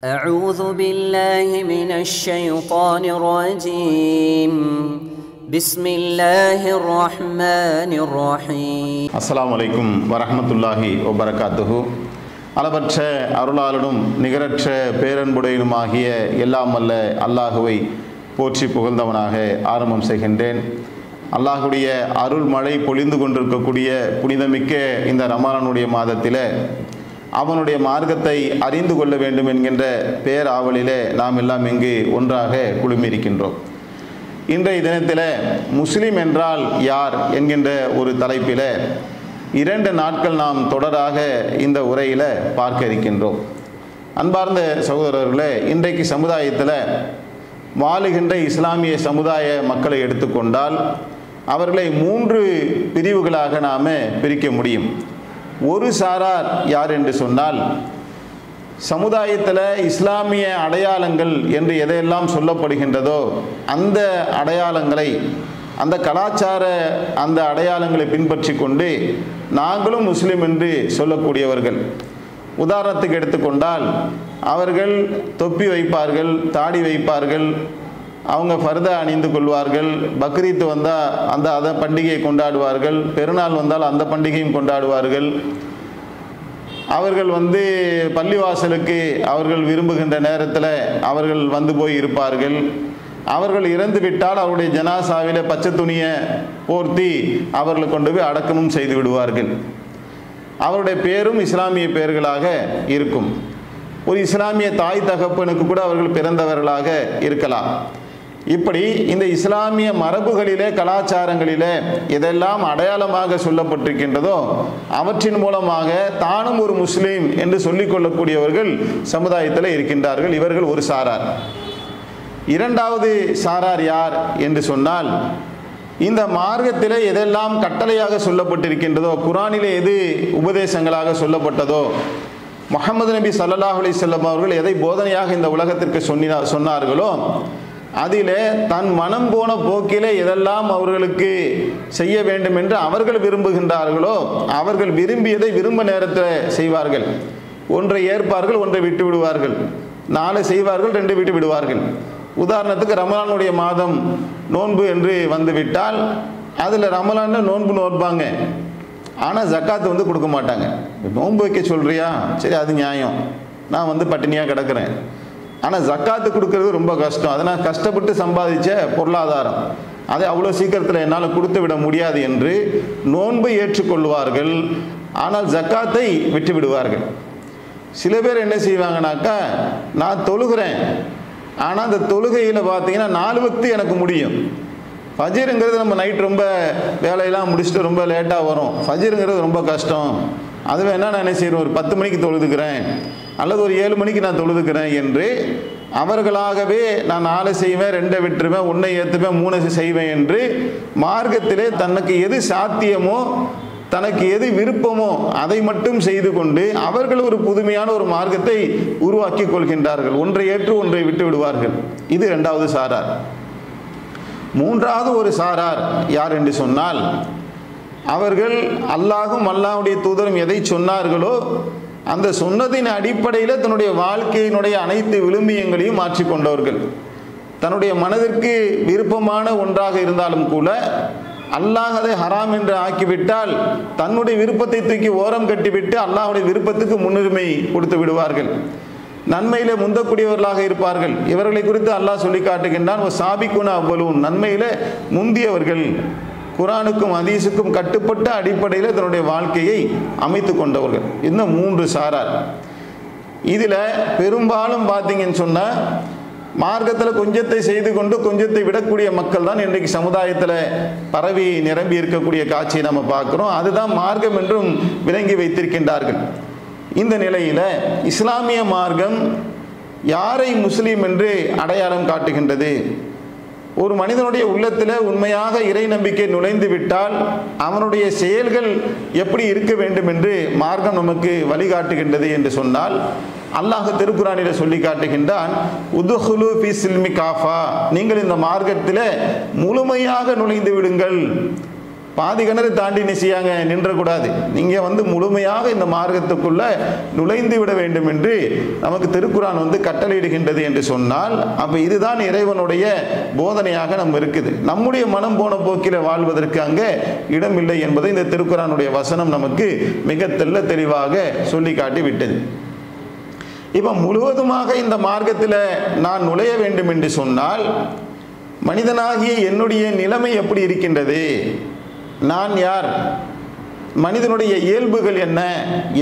أعوذ بالله من الشيطان الرجيم بسم الله الرحمن الرحيم அஸ்ஸலாமு அலைக்கும் வரஹ்மத்துல்லாஹி வபரகாத்துஹு. அளவற்ற அருளாளனும் நிகரற்ற பேரன்புடையனுமாகிய எல்லாம் வல்ல அல்லாஹுவை போற்றி புகழ்ந்தவனாக ஆரம்பம் செய்கின்றேன். அல்லாஹுடைய அருள் மழை பொழிந்து கொண்டிருக்கக்கூடிய புனிதமிக்க இந்த ரமலானுடைய மாதத்தில் அவனுடைய மார்க்கத்தை அறிந்து கொள்ள வேண்டும் என்கின்ற பேராவலிலே நாம் எல்லாம் இங்கு ஒன்றாக குழுமியிருக்கின்றோம். இன்றைய தினத்தில் முஸ்லீம் என்றால் யார் என்கின்ற ஒரு தலைப்பில் 2 நாட்கள் நாம் தொடராக இந்த உரையில் பார்க்க இருக்கின்றோம். அன்பார்ந்த சகோதரர்களே, இன்றைக்கு சமுதாயத்தில் வாழுகின்ற இஸ்லாமிய சமுதாய மக்களை எடுத்துக்கொண்டால் அவர்களை 3 பிரிவுகளாக நாம் பிரிக்க முடியும். ஒரு சாரார் யார் என்று சொன்னால், சமுதாயத்தில் இஸ்லாமிய அடையாளங்கள் என்று எதையெல்லாம் சொல்லப்படுகின்றதோ அந்த அடையாளங்களை, அந்த கலாச்சார அந்த அடையாளங்களை பின்பற்றி கொண்டு நாங்களும் முஸ்லீம் என்று சொல்லக்கூடியவர்கள். உதாரணத்துக்கு எடுத்துக்கொண்டால் அவர்கள் தொப்பி வைப்பார்கள், தாடி வைப்பார்கள், அவங்க ஃபர்தா அணிந்து கொள்வார்கள், பக்ரீத் வந்தால் அந்த பண்டிகையை கொண்டாடுவார்கள், பெருநாள் வந்தால் அந்த பண்டிகையும் கொண்டாடுவார்கள். அவர்கள் பள்ளிவாசலுக்கு அவர்கள் விரும்புகின்ற நேரத்தில் அவர்கள் வந்து போய் இருப்பார்கள். அவர்கள் இறந்து விட்டால் அவருடைய ஜனாசாவிலே பச்சை துணியை போர்த்தி அவர்களை கொண்டு போய் அடக்கமும் செய்து விடுவார்கள். அவருடைய பேரும் இஸ்லாமிய பெயர்களாக இருக்கும். ஒரு இஸ்லாமிய தாய் தகப்பனுக்கு கூட அவர்கள் பிறந்தவர்களாக இருக்கலாம். இப்படி இந்த இஸ்லாமிய மரபுகளிலே, கலாச்சாரங்களிலே எதெல்லாம் அடையாளமாக சொல்லப்பட்டிருக்கின்றதோ அவற்றின் மூலமாக தானும் ஒரு முஸ்லீம் என்று சொல்லிக்கொள்ளக்கூடியவர்கள் சமுதாயத்தில் இருக்கின்றார்கள். இவர்கள் ஒரு சாரார். இரண்டாவது சாரார் யார் என்று சொன்னால், இந்த மார்க்கத்திலே எதெல்லாம் கட்டளையாக சொல்லப்பட்டிருக்கின்றதோ, குர்ஆனிலே எது உபதேசங்களாக சொல்லப்பட்டதோ, முஹம்மது நபி ஸல்லல்லாஹு அலைஹி வஸல்லம் அவர்கள் எதை போதனையாக இந்த உலகத்திற்கு சொன்னார்களோ அதிலே தன் மனம் போன போக்கிலே எதெல்லாம் அவர்களுக்கு செய்ய வேண்டும் என்று அவர்கள் விரும்புகின்றார்களோ அவர்கள் விரும்பியதை விரும்ப நேரத்தில் செய்வார்கள். ஒன்றை ஏற்பார்கள், ஒன்றை விட்டு விடுவார்கள். 4 செய்வார்கள், 2 விட்டு விடுவார்கள். உதாரணத்துக்கு ரமலானுடைய மாதம் நோன்பு என்று வந்துவிட்டால் அதில் ரமலானில் நோன்பு நோற்பாங்க, ஆனால் ஜக்காத்து கொடுக்க மாட்டாங்க. நோன்பு வைக்க சொல்கிறியா, சரி அது நியாயம், நான் பட்டினியாக கிடக்கிறேன், ஆனால் ஜக்காத்து கொடுக்கறது ரொம்ப கஷ்டம், அதை நான் கஷ்டப்பட்டு சம்பாதிச்ச பொருளாதாரம், அதை அவ்வளோ சீக்கிரத்தில் என்னால் கொடுத்து விட முடியாது என்று நோன்பை ஏற்றுக்கொள்வார்கள், ஆனால் ஜக்காத்தை விட்டு விடுவார்கள். சில பேர் என்ன செய்வாங்கனாக்கா, நான் தொழுகிறேன், ஆனால் அந்த தொழுகையில் பார்த்தீங்கன்னா 4 வக்து எனக்கு முடியும். ஃபஜ்ருங்கிறது நம்ம நைட் ரொம்ப வேலையெல்லாம் முடிச்சுட்டு ரொம்ப லேட்டாக வரும். ஃபஜ்ருங்கிறது ரொம்ப கஷ்டம், அது வேணா நான் என்ன செய்கிறேன், ஒரு 10 மணிக்கு தொழுதுக்கிறேன் அல்லது ஒரு 7 மணிக்கு நான் தொழுதுக்கிறேன் என்று அவர்களாகவே நான் 4 செய்வேன், 2 விட்டுருவேன், 1 ஏற்றுவேன், 3 செய்வேன் என்று மார்க்கத்திலே தனக்கு எது சாத்தியமோ, தனக்கு எது விருப்பமோ அதை மட்டும் செய்து கொண்டு அவர்கள் ஒரு புதுமையான ஒரு மார்க்கத்தை உருவாக்கி கொள்கின்றார்கள். ஒன்றை ஏற்று ஒன்றை விட்டு விடுவார்கள். இது 2வது சாரார். 3வது ஒரு சாரார் யார் என்று சொன்னால், அவர்கள் அல்லாஹும் அல்லாஹ்வுடைய தூதரும் எதை சொன்னார்களோ அந்த சொன்னதின் அடிப்படையில் தன்னுடைய வாழ்க்கையினுடைய அனைத்து விழுமியங்களையும் மாற்றிக்கொண்டவர்கள். தன்னுடைய மனதிற்கு விருப்பமான ஒன்றாக இருந்தாலும் கூட அல்லாஹ் அதை ஹராம் என்று ஆக்கிவிட்டால் தன்னுடைய விருப்பத்தை தூக்கி ஓரம் கட்டிவிட்டு அல்லாஹ்வுடைய விருப்பத்துக்கு முன்னுரிமை கொடுத்து விடுவார்கள். நன்மையிலே முந்தக்கூடியவர்களாக இருப்பார்கள். இவர்களை குறித்து அல்லாஹ் சொல்லி காட்டுகின்றான், சாபிக்குன அவ்வளவும், நன்மையிலே முந்தியவர்கள், குர்ஆனுக்கும் ஹதீஸுக்கும் கட்டுப்பட்ட அடிப்படையில் தன்னுடைய வாழ்க்கையை அமைத்து கொண்டவர்கள். இந்த 3 சாரார். இதில் பெரும்பாலும் பார்த்தீங்கன்னு சொன்னால் மார்க்கத்தில் கொஞ்சத்தை செய்து கொண்டு கொஞ்சத்தை விடக்கூடிய மக்கள் தான் இன்றைக்கு சமுதாயத்தில் பரவி நிரம்பி இருக்கக்கூடிய காட்சியை நம்ம பார்க்குறோம். அதுதான் மார்க்கம் என்றும் விளங்கி வைத்திருக்கின்றார்கள். இந்த நிலையில் இஸ்லாமிய மார்க்கம் யாரை முஸ்லீம் என்று அடையாளம் காட்டுகின்றது? ஒரு மனிதனுடைய உள்ளத்தில் உண்மையாக இறை நம்பிக்கை நுழைந்து விட்டால் அவனுடைய செயல்கள் எப்படி இருக்க வேண்டும் என்று மார்க்கம் நமக்கு வழிகாட்டுகின்றது என்று சொன்னால், அல்லாஹ் திருக்குர்ஆனிலே சொல்லி காட்டுகின்றான், உதுஹுலு ஃபீ சில்மி காஃபா, நீங்கள் இந்த மார்க்கத்தில் முழுமையாக நுழைந்து விடுங்கள். பாதி கிணறு தாண்டி நிச்சயாங்க நின்றக்கூடாது. நீங்கள் வந்து முழுமையாக இந்த மார்க்கத்துக்குள்ளே நுழைந்து விட வேண்டும் என்று நமக்கு திருக்குரான் வந்து கட்டளையிடுகின்றது என்று சொன்னால், அப்போ இதுதான் இறைவனுடைய போதனையாக நம்ம இருக்குது. நம்முடைய மனம் போன போக்கில் வாழ்வதற்கு அங்கே இடமில்லை என்பதை இந்த திருக்குரானுடைய வசனம் நமக்கு மிக தெளிவாக சொல்லி காட்டி விட்டது. இப்போ முழுவதுமாக இந்த மார்க்கத்தில் நான் நுழைய வேண்டும் என்று சொன்னால், மனிதனாகிய என்னுடைய நிலைமை எப்படி இருக்கின்றது, நான் யார், மனிதனுடைய இயல்புகள் என்ன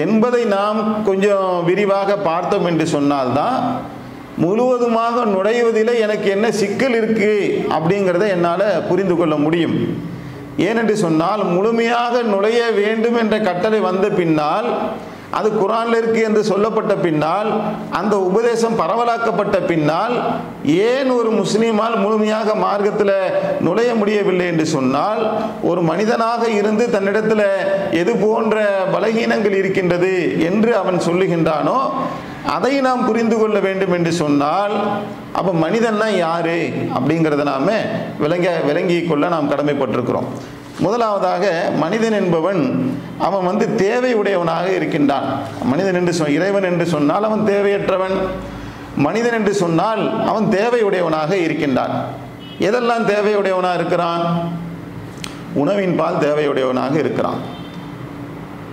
என்பதை நாம் கொஞ்சம் விரிவாக பார்த்தோம் என்று சொன்னால்தான் முழுவதுமாக நுழைவதில் எனக்கு என்ன சிக்கல் இருக்குது அப்படிங்கிறத என்னால் புரிந்து கொள்ள முடியும். ஏனென்று சொன்னால், முழுமையாக நுழைய வேண்டும் என்ற கட்டளை வந்த பின்னால், அது குர்ஆனில் இருக்கு என்று சொல்லப்பட்ட பின்னால், அந்த உபதேசம் பரவலாக்கப்பட்ட பின்னால், ஏன் ஒரு முஸ்லீமால் முழுமையாக மார்க்கத்தில் நுழைய முடியவில்லை என்று சொன்னால், ஒரு மனிதனாக இருந்து தன்னிடத்தில் எது போன்ற பலகீனங்கள் இருக்கின்றது என்று அவன் சொல்லுகின்றானோ அதை நாம் புரிந்து கொள்ள வேண்டும் என்று சொன்னால், அப்போ மனிதன்னா யாரு அப்படிங்கிறத நாம் விளங்கி கொள்ள நாம் கடமைப்பட்டிருக்கிறோம். முதலாவதாக, மனிதன் என்பவன் அவன் வந்து தேவை உடையவனாக இருக்கின்றான். மனிதன் என்று இறைவன் என்று சொன்னால் அவன் தேவையற்றவன். மனிதன் என்று சொன்னால் அவன் தேவை உடையவனாக இருக்கின்றான். எதெல்லாம் தேவையுடையவனாக இருக்கிறான்? உணவின் பால் தேவையுடையவனாக இருக்கிறான்.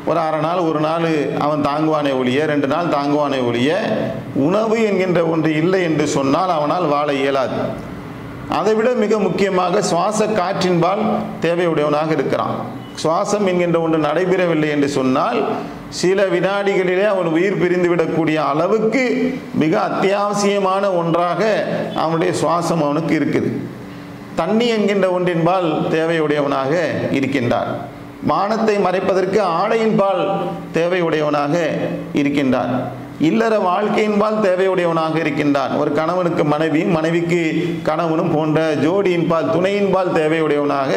ஒரு அரை நாள் ஒரு நாள் அவன் தாங்குவானே ஒழிய, 2 நாள் தாங்குவானே ஒழிய, உணவு என்கின்ற ஒன்று இல்லை என்று சொன்னால் அவனால் வாழ இயலாது. அதைவிட மிக முக்கியமாக சுவாச காற்றின்பால் தேவையுடையவனாக இருக்கிறான். சுவாசம் என்கின்ற ஒன்று நடைபெறவில்லை என்று சொன்னால் சில வினாடிகளிலே அவன் உயிர் பிரிந்துவிடக்கூடிய அளவுக்கு மிக அத்தியாவசியமான ஒன்றாக அவனுடைய சுவாசம் அவனுக்கு இருக்குது. தண்ணி என்கின்ற ஒன்றின்பால் தேவையுடையவனாக இருக்கின்றான். மானத்தை மறைப்பதற்கு ஆடையின்பால் தேவையுடையவனாக இருக்கின்றான். இல்லற வாழ்க்கையின்பால் தேவையுடையவனாக இருக்கின்றான். ஒரு கணவனுக்கு மனைவி, மனைவிக்கு கணவனும் போன்ற ஜோடியின்பால், துணையின்பால் தேவையுடையவனாக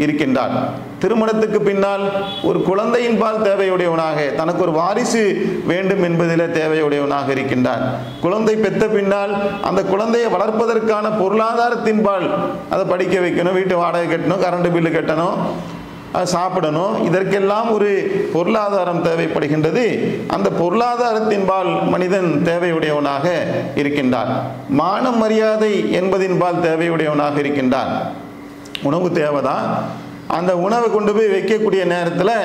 இருக்கின்றான். திருமணத்துக்கு பின்னால் ஒரு குழந்தையின்பால் தேவையுடையவனாக, தனக்கு ஒரு வாரிசு வேண்டும் என்பதில் தேவையுடையவனாக இருக்கின்றான். குழந்தை பெற்ற பின்னால் அந்த குழந்தையை வளர்ப்பதற்கான பொருளாதாரத்தின்பால், அதை படிக்க வைக்கணும், வீட்டு வாடகை கட்டணும், கரண்ட் பில்லு கட்டணும், சாப்பிடணும், இதற்கெல்லாம் ஒரு பொருளாதாரம் தேவைப்படுகின்றது. அந்த பொருளாதாரத்தின்பால் மனிதன் தேவையுடையவனாக இருக்கின்றான். மான மரியாதை என்பதின்பால் தேவையுடையவனாக இருக்கின்றான். உணவு தேவைதான். அந்த உணவை கொண்டு போய் வைக்கக்கூடிய நேரத்தில்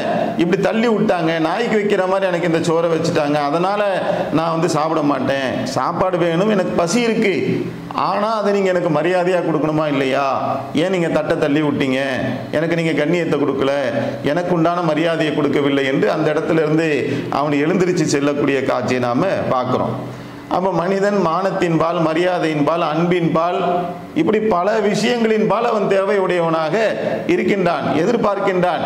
இப்படி தள்ளி விட்டாங்க, நாய்க்கு வைக்கிற மாதிரி எனக்கு இந்த சோறை வச்சுட்டாங்க, அதனால் நான் வந்து சாப்பிட மாட்டேன். சாப்பாடு வேணும், எனக்கு பசி இருக்குது, ஆனால் அதை நீங்கள் எனக்கு மரியாதையாக கொடுக்கணுமா இல்லையா? ஏன் நீங்கள் தட்டை தள்ளி விட்டீங்க, எனக்கு நீங்கள் கண்ணியத்தை கொடுக்கல, எனக்கு உண்டான மரியாதையை கொடுக்கவில்லை என்று அந்த இடத்துல இருந்து அவன் எழுந்திருச்சு செல்லக்கூடிய காட்சியை நாம் பார்க்குறோம். அப்போ மனிதன் மானத்தின்பால், மரியாதையின்பால், அன்பின்பால், இப்படி பல விஷயங்களின்பால் அவன் தேவையுடையவனாக இருக்கின்றான், எதிர்பார்க்கின்றான்.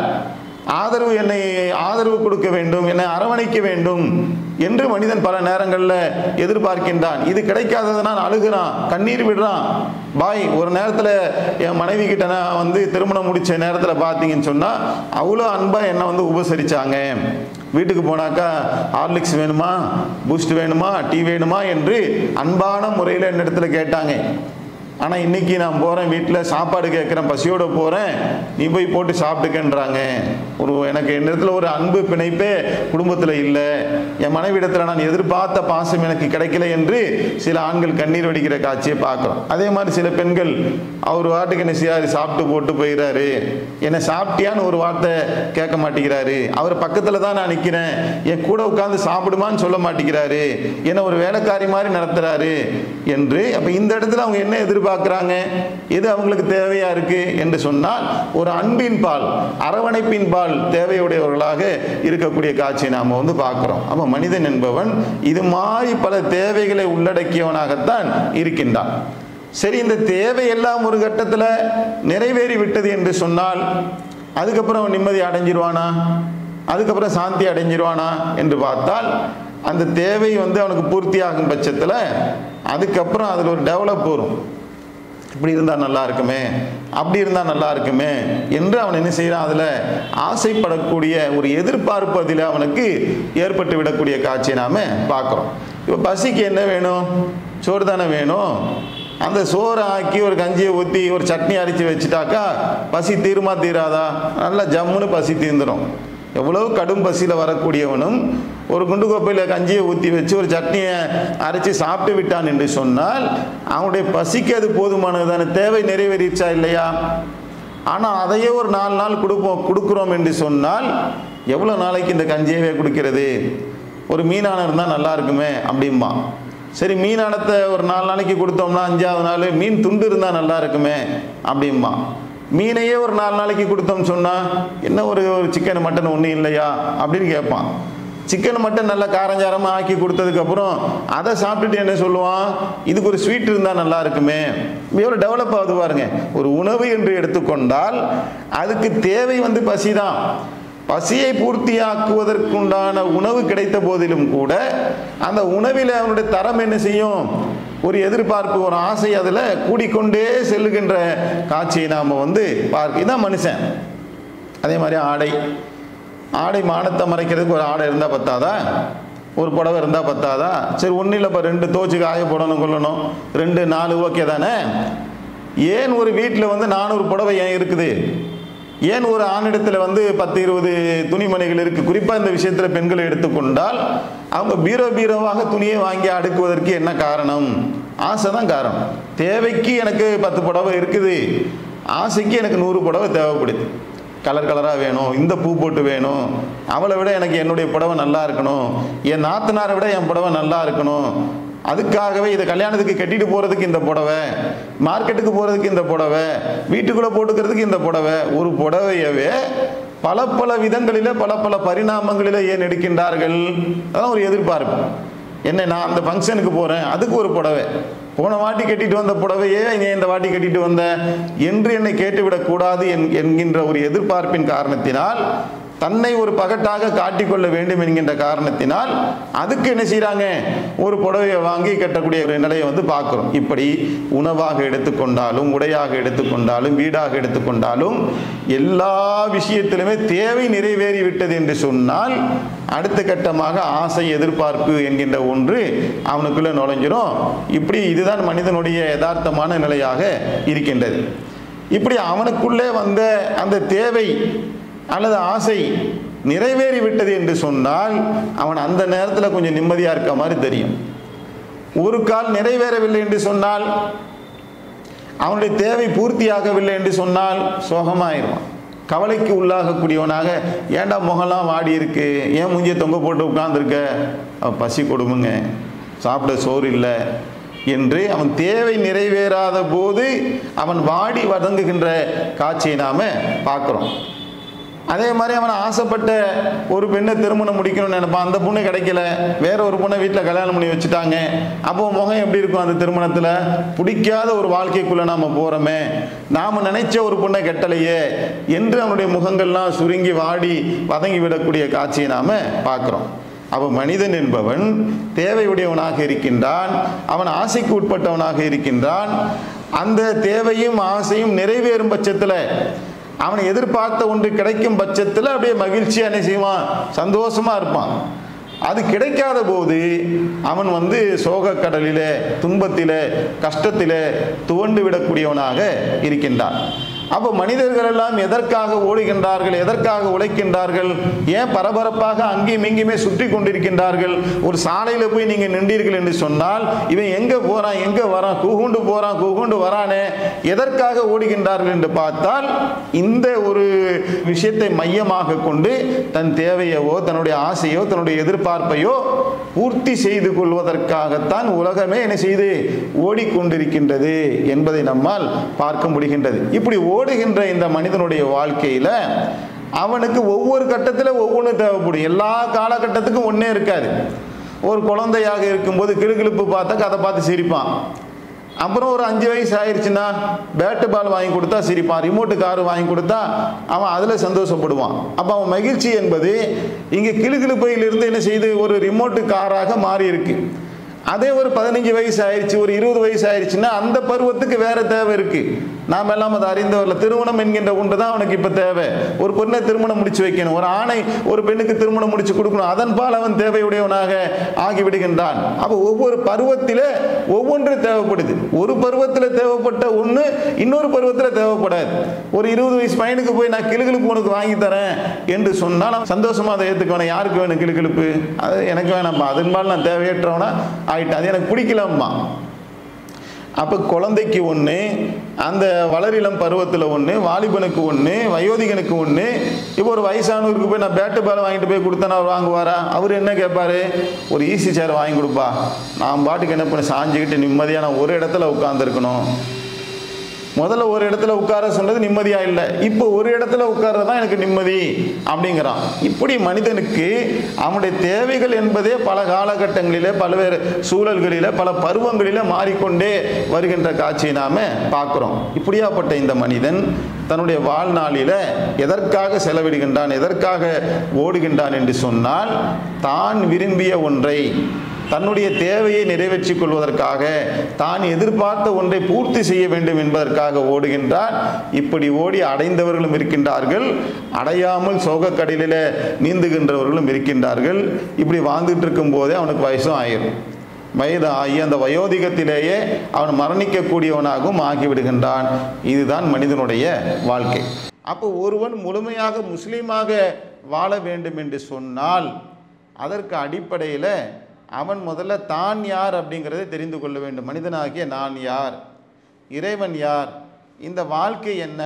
என்னை ஆதரவு கொடுக்க வேண்டும், என்னை அரவணைக்க வேண்டும் என்று மனிதன் பல நேரங்களில் எதிர்பார்க்கின்றான். இது கிடைக்காததுனால் அழுகிறான், கண்ணீர் விடுறான். ஒரு நேரத்தில் என் மனைவி கிட்ட நான் வந்து திருமணம் முடித்த நேரத்தில் பார்த்தீங்கன்னு சொன்னால் அவ்வளோ அன்பாக என்னை வந்து உபசரித்தாங்க. வீட்டுக்கு போனாக்கா ஹார்லிக்ஸ் வேணுமா, பூஸ்ட் வேணுமா, டீ வேணுமா என்று அன்பான முறையில் என்னிடத்துல கேட்டாங்க. ஆனால் இன்றைக்கி நான் போகிறேன், வீட்டில் சாப்பாடு கேட்குறேன், பசியோடு போகிறேன், நீ போய் போட்டு சாப்பிட்டுக்கன்றாங்க. எனக்கு என்னிடத்தில் ஒரு அன்பு பிணைப்பே குடும்பத்தில் இல்லை, என் மனைவிடத்தில் நான் எதிர்பார்த்த பாசம் எனக்கு கிடைக்கல என்று சில ஆண்கள் கண்ணீர் வடிக்கிற காட்சியை பார்க்குறோம். அதே மாதிரி சில பெண்கள் அவர் வாட்டுக்கு என்ன செய்யாரு, சாப்பிட்டு போட்டு போயிடுறாரு, என்னை சாப்பிட்டியான்னு ஒரு வார்த்தை கேட்க மாட்டேங்கிறாரு, அவர் பக்கத்தில் தான் நான் நிற்கிறேன், என் கூட உட்காந்து சாப்பிடுமான்னு சொல்ல மாட்டேங்கிறாரு, என்னை ஒரு வேலைக்காரி மாதிரி நடத்துகிறாரு என்று. அப்போ இந்த இடத்துல அவங்க என்ன எதிர்பார்க்குறாங்க, எது அவங்களுக்கு தேவையா இருக்கு என்று சொன்னால் ஒரு அன்பின் பால், அரவணைப்பின் பால் தேவையுடையவர்களாக இருக்கக்கூடிய காட்சியை நாம் வந்து பார்க்கிறோம். அப்போ மனிதன் என்பவன் இது மாதிரி பல தேவைகளை உள்ளடக்கியவனாகத்தான் இருக்கின்றான். சரி, இந்த தேவையெல்லாம் ஒரு கட்டத்தில் நிறைவேறி விட்டது என்று சொன்னால் அதுக்கப்புறம் அவன் நிம்மதி அடைஞ்சிருவானா, அதுக்கப்புறம் சாந்தி அடைஞ்சிருவானா என்று பார்த்தால், அந்த தேவை வந்து அவனுக்கு பூர்த்தியாகும் பட்சத்தில் அதுக்கப்புறம் அதில் ஒரு டெவலப் வரும். இப்படி இருந்தால் நல்லா இருக்குமே, அப்படி இருந்தால் நல்லா இருக்குமே என்று அவன் என்ன செய்யறான், அதில் ஆசைப்படக்கூடிய ஒரு எதிர்பார்ப்பு அதில் அவனுக்கு ஏற்பட்டு விடக்கூடிய காட்சியை நாம் பார்க்குறோம். இப்போ பசிக்கு என்ன வேணும், சோறு தானே வேணும். அந்த சோறை ஆக்கி ஒரு கஞ்சியை ஊற்றி ஒரு சட்னி அரைச்சி வச்சுட்டாக்கா பசி தீருமா தீராதா? நல்லா ஜம்முன்னு பசி தீர்ந்துடும். எவ்வளோ கடும் பசியில் வரக்கூடியவனும் ஒரு குண்டு கோப்பையில் கஞ்சியை ஊற்றி வச்சு ஒரு சட்னியை அரைச்சி சாப்பிட்டு விட்டான் என்று சொன்னால் அவனுடைய பசிக்கு அது போதுமானது தானே, தேவை நிறைவேறிச்சா இல்லையா? ஆனால் அதையே ஒரு 4 நாள் கொடுக்குறோம் என்று சொன்னால் எவ்வளோ நாளைக்கு இந்த கஞ்சியவே குடிக்கிறது? ஒரு மீனானம் இருந்தால் நல்லா இருக்குமே அப்படிம்பா. சரி, மீனானத்தை ஒரு 4 நாளைக்கு கொடுத்தோம்னா 5ஆவது நாள் மீன் துண்டு இருந்தால் நல்லா இருக்குமே அப்படிம்பா. மீனையே ஒரு 4 நாளைக்கு கொடுத்தோம்னு சொன்னால் என்ன ஒரு சிக்கன் மட்டன் ஒன்றும் இல்லையா அப்படின்னு கேட்பான். சிக்கன் மட்டன் நல்லா காரஞ்சாரமாக ஆக்கி கொடுத்ததுக்கப்புறம் அதை சாப்பிட்டுட்டு என்ன சொல்லுவான், இதுக்கு ஒரு ஸ்வீட் இருந்தால் நல்லா இருக்குமே. எவ்வளோ டெவலப் ஆகுது பாருங்க. ஒரு உணவு என்று எடுத்துக்கொண்டால் அதுக்கு தேவை பசி தான். பசியை பூர்த்தியாக்குவதற்குண்டான உணவு கிடைத்த போதிலும் கூட அந்த உணவில் அவனுடைய தரம் என்ன செய்யும், ஒரு எதிர்பார்ப்பு, ஒரு ஆசை அதில் கூடிக்கொண்டே செல்லுகின்ற காட்சியை நாம் பார்க்க. இதுதான் மனுஷன். அதே மாதிரி ஆடை மானத்தை மறைக்கிறதுக்கு ஒரு ஆடை இருந்தால் பத்தாதா? ஒரு புடவை இருந்தால் பத்தாதா? சரி, ஒன்றும் இல்லைப்பா, 2 துவச்சி காய போடணும், கொள்ளணும், 2 4 ஓகே தானே? ஏன் ஒரு வீட்டில் 400 புடவை ஏன் இருக்குது? ஏன் ஒரு ஆணிடத்தில் 10 20 துணிமணிகள் இருக்குது? குறிப்பாக இந்த விஷயத்தில் பெண்களை எடுத்துக்கொண்டால் அவங்க பீரோவாக துணியை வாங்கி அடுக்குவதற்கு என்ன காரணம்? ஆசை தான் காரணம். தேவைக்கு எனக்கு 10 புடவை இருக்குது, ஆசைக்கு எனக்கு 100 புடவை தேவைப்படுது. கலர் கலராக வேணும், இந்த பூ போட்டு வேணும், அவளை விட எனக்கு என்னுடைய புடவை நல்லா இருக்கணும், என் நாத்தனாரை விட என் புடவை நல்லா இருக்கணும், அதுக்காகவே இதை கல்யாணத்துக்கு கட்டிட்டு போகிறதுக்கு இந்த புடவை, மார்க்கெட்டுக்கு போகிறதுக்கு இந்த புடவை, வீட்டுக்குள்ளே போட்டுக்கிறதுக்கு இந்த புடவை. ஒரு புடவையவே பல விதங்களில் பல பரிணாமங்களில் ஏன் எடுக்கின்றார்கள்? அதான் ஒரு எதிர்பார்ப்பு. என்ன, நான் அந்த ஃபங்க்ஷனுக்கு போகிறேன், அதுக்கு ஒரு புடவை, போன வாட்டி கட்டிட்டு வந்த புடவையே இந்த வாட்டி கட்டிட்டு வந்த என்று என்னை கேட்டுவிடக்கூடாது என்கின்ற ஒரு எதிர்பார்ப்பின் காரணத்தினால், தன்னை ஒரு பகட்டாக காட்டிக்கொள்ள வேண்டும் என்கின்ற காரணத்தினால் அதுக்கு என்ன செய்கிறாங்க, ஒரு புடவையை வாங்கி கட்டக்கூடிய ஒரு நிலையை பார்க்குறோம். இப்படி உணவாக எடுத்துக்கொண்டாலும், உடையாக எடுத்துக்கொண்டாலும், வீடாக எடுத்துக்கொண்டாலும் எல்லா விஷயத்திலுமே தேவை நிறைவேறிவிட்டது என்று சொன்னால் அடுத்த கட்டமாக ஆசை, எதிர்பார்ப்பு என்கின்ற ஒன்று அவனுக்குள்ளே நுழைஞ்சிடும். இப்படி இதுதான் மனிதனுடைய யதார்த்தமான நிலையாக இருக்கின்றது. இப்படி அவனுக்குள்ளே வந்த அந்த தேவை அல்லது ஆசை நிறைவேறிவிட்டது என்று சொன்னால் அவன் அந்த நேரத்தில் கொஞ்சம் நிம்மதியாக இருக்க மாதிரி தெரியும். ஒரு கால் நிறைவேறவில்லை என்று சொன்னால், அவனுடைய தேவை பூர்த்தியாகவில்லை என்று சொன்னால் சோகமாயிருவான், கவலைக்கு உள்ளாகக்கூடியவனாக, ஏண்டா முகம்லாம் வாடி இருக்கு, ஏன் மூஞ்சியை தொங்க போட்டு உட்கார்ந்துருக்க, பசி கொடுமுங்க, சாப்பிட சோறு இல்லை என்று அவன் தேவை நிறைவேறாத போது அவன் வாடி வதங்குகின்ற காட்சியை நாம் பார்க்குறோம். அதே மாதிரி அவன் ஆசைப்பட்ட ஒரு பெண்ணை திருமணம் முடிக்கணும்னு நினைப்பான், அந்த பொண்ணு கிடைக்கல, வேற ஒரு பொண்ணை வீட்டில் கல்யாணம் பண்ணி வச்சுட்டாங்க. அப்போ முகம் எப்படி இருக்கும் அந்த திருமணத்தில்? பிடிக்காத ஒரு வாழ்க்கைக்குள்ளே நாம் போகிறோமே, நாம் நினைச்ச ஒரு பொண்ணை கெட்டலையே என்று அவனுடைய முகங்கள்லாம் சுருங்கி வாடி வதங்கி விடக்கூடிய காட்சியை நாம் பார்க்குறோம். அப்போ மனிதன் என்பவன் தேவையுடையவனாக இருக்கின்றான், அவன் ஆசைக்கு உட்பட்டவனாக இருக்கின்றான். அந்த தேவையும் ஆசையும் நிறைவேறும் பட்சத்தில், அவனை எதிர்பார்த்த ஒன்று கிடைக்கும் பட்சத்தில் அப்படியே மகிழ்ச்சியாக என்ன செய்வான், சந்தோஷமாக இருப்பான். அது கிடைக்காத போது அவன் சோகக்கடலிலே, துன்பத்திலே, கஷ்டத்திலே துவண்டு விடக்கூடியவனாக இருக்கின்றான். அப்போ மனிதர்கள் எல்லாம் எதற்காக ஓடுகின்றார்கள், எதற்காக உழைக்கின்றார்கள், ஏன் பரபரப்பாக அங்கேயும் இங்கேயுமே சுற்றி கொண்டிருக்கின்றார்கள்? ஒரு சாலையில் போய் நீங்கள் நின்றீர்கள் என்று சொன்னால் இவன் எங்கே போகிறான், எங்கே வரான், கூகுண்டு போகிறான், கூகுண்டு வரானே, எதற்காக ஓடுகின்றார்கள் என்று பார்த்தால் இந்த ஒரு விஷயத்தை மையமாக கொண்டு தன் தேவையவோ, தன்னுடைய ஆசையோ, தன்னுடைய எதிர்பார்ப்பையோ பூர்த்தி செய்து கொள்வதற்காகத்தான் உலகமே என்ன செய்து ஓடிக்கொண்டிருக்கின்றது என்பதை நம்மால் பார்க்க முடிகின்றது. இப்படி ஓடுகின்ற இந்த மனிதனுடைய வாழ்க்கையில் அவனுக்கு ஒவ்வொரு கட்டத்தில் ஒவ்வொன்று தேவைப்படும். எல்லா காலகட்டத்துக்கும் ஒன்றே இருக்காது. ஒரு குழந்தையாக இருக்கும்போது கிளுகிளுப்பு பார்த்தா அதை பார்த்து சிரிப்பான். அப்புறம் ஒரு 5 வயசு ஆயிடுச்சுன்னா பேட்டு பால் வாங்கி கொடுத்தா சிரிப்பான், ரிமோட்டு காரு வாங்கி கொடுத்தா அவன் அதில் சந்தோஷப்படுவான். அப்போ அவன் மகிழ்ச்சி என்பது இங்கே கிளுகிளுப்பையிலிருந்து என்ன செய்து ஒரு ரிமோட்டு காராக மாறி இருக்கு. அதே ஒரு 15 வயசு ஆயிடுச்சு, ஒரு 20 வயசு ஆயிடுச்சுன்னா அந்த பருவத்துக்கு வேற தேவை இருக்கு. நாம் எல்லாம் அதை அறிந்தவர்கள். திருமணம் என்கின்ற ஒன்று தான் அவனுக்கு இப்போ தேவை. ஒரு பெண்ணை திருமணம் முடிச்சு வைக்கணும், ஒரு ஆணை ஒரு பெண்ணுக்கு திருமணம் முடிச்சு கொடுக்கணும், அதன்பால் அவன் தேவையுடையவனாக ஆகிவிடுகின்றான். அப்போ ஒவ்வொரு பருவத்திலே ஒவ்வொன்று தேவைப்படுது. ஒரு பருவத்தில் தேவைப்பட்ட ஒன்று இன்னொரு பருவத்தில் தேவைப்படாது. ஒரு 20 வயசு பையனுக்கு போய் நான் கிளுகிழுப்பு உனக்கு வாங்கி தரேன் என்று சொன்னால் அவன் சந்தோஷமாக அதை ஏற்றுக்கணும். யாருக்கு வேணும் கிளுகிழுப்பு? அது எனக்கு வேணாம்ப்பா, அதன்பால் நான் தேவையற்றவனா ஆயிட்டேன், அது எனக்கு பிடிக்கலம்மா. அப்போ குழந்தைக்கு ஒன்று, அந்த வளரிளம் பருவத்தில் ஒன்று, வாலிபனுக்கு ஒன்று, வயோதிகனுக்கு ஒன்று. இப்போ ஒரு வயசானவருக்கு போய் நான் பேட்டு பால் வாங்கிட்டு போய் கொடுத்தேன்னா அவர் வாங்குவாரா? அவர் என்ன கேட்பார்? ஒரு ஈஸி சேர் வாங்கி கொடுப்பா, நான் பாட்டுக்கு என்ன பண்ண சாஞ்சிக்கிட்டு நிம்மதியாக நான் ஒரு இடத்துல உட்காந்துருக்கணும். முதல்ல ஒரு இடத்துல உட்கார சொன்னது நிம்மதியா இல்லை, இப்போ ஒரு இடத்துல உட்கார்றதான் எனக்கு நிம்மதி அப்படிங்கிறான். இப்படி மனிதனுக்கு அவனுடைய தேவைகள் என்பதே பல காலகட்டங்களிலே, பல்வேறு சூழல்களிலே, பல பருவங்களிலே மாறிக்கொண்டே வருகின்ற காட்சியை நாம பார்க்கிறோம். இப்படியாப்பட்ட இந்த மனிதன் தன்னுடைய வாழ்நாளில் எதற்காக செலவிடுகின்றான், எதற்காக ஓடுகின்றான் என்று சொன்னால், தான் விரும்பிய ஒன்றை, தன்னுடைய தேவையை நிறைவேற்றிக் கொள்வதற்காக, தான் எதிர்பார்த்த ஒன்றை பூர்த்தி செய்ய வேண்டும் என்பதற்காக ஓடுகின்றான். இப்படி ஓடி அடைந்தவர்களும் இருக்கின்றார்கள், அடையாமல் சோகக்கடலில் நீந்துகின்றவர்களும் இருக்கின்றார்கள். இப்படி வாழ்ந்துட்டு இருக்கும் போதே அவனுக்கு வயசும் ஆயிரும். வயது ஆகி அந்த வயோதிகத்திலேயே அவன் மரணிக்கக்கூடியவனாகவும் ஆகிவிடுகின்றான். இதுதான் மனிதனுடைய வாழ்க்கை. அப்போ ஒருவன் முழுமையாக முஸ்லீமாக வாழ வேண்டும் என்று சொன்னால் அதற்கு அடிப்படையில் அவன் முதல்ல தான் யார் அப்படிங்கிறதை தெரிந்து கொள்ள வேண்டும். மனிதனாகிய நான் யார், இறைவன் யார், இந்த வாழ்க்கை என்ன,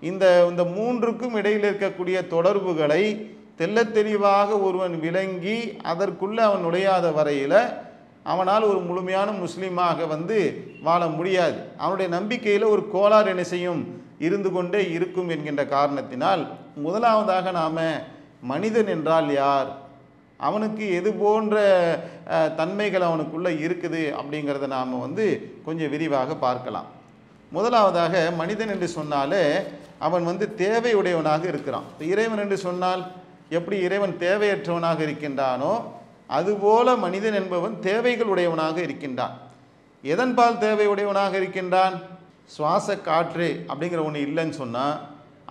இந்த மூன்றுக்கும் இடையில் இருக்கக்கூடிய தொடர்புகளை தெள்ள தெளிவாக ஒருவன் விளங்கி அதற்குள்ளே அவன் நுழையாத வரையில் அவனால் ஒரு முழுமையான முஸ்லீமாக வாழ முடியாது. அவனுடைய நம்பிக்கையில் ஒரு கோளாறு என்ன செய்யும், இருந்து கொண்டே இருக்கும் என்கின்ற காரணத்தினால் முதலாவதாக நாம் மனிதன் என்றால் யார், அவனுக்கு எது போன்ற தன்மைகள் அவனுக்குள்ளே இருக்குது அப்படிங்கிறத நாம் கொஞ்சம் விரிவாக பார்க்கலாம். முதலாவதாக மனிதன் என்று சொன்னாலே அவன் தேவையுடையவனாக இருக்கிறான். இறைவன் என்று சொன்னால் எப்படி இறைவன் தேவையற்றவனாக இருக்கின்றானோ அதுபோல மனிதன் என்பவன் தேவைகள் உடையவனாக இருக்கின்றான். எதன்பால் தேவையுடையவனாக இருக்கின்றான்? சுவாச காற்று அப்படிங்கிற ஒன்று இல்லைன்னு சொன்னால்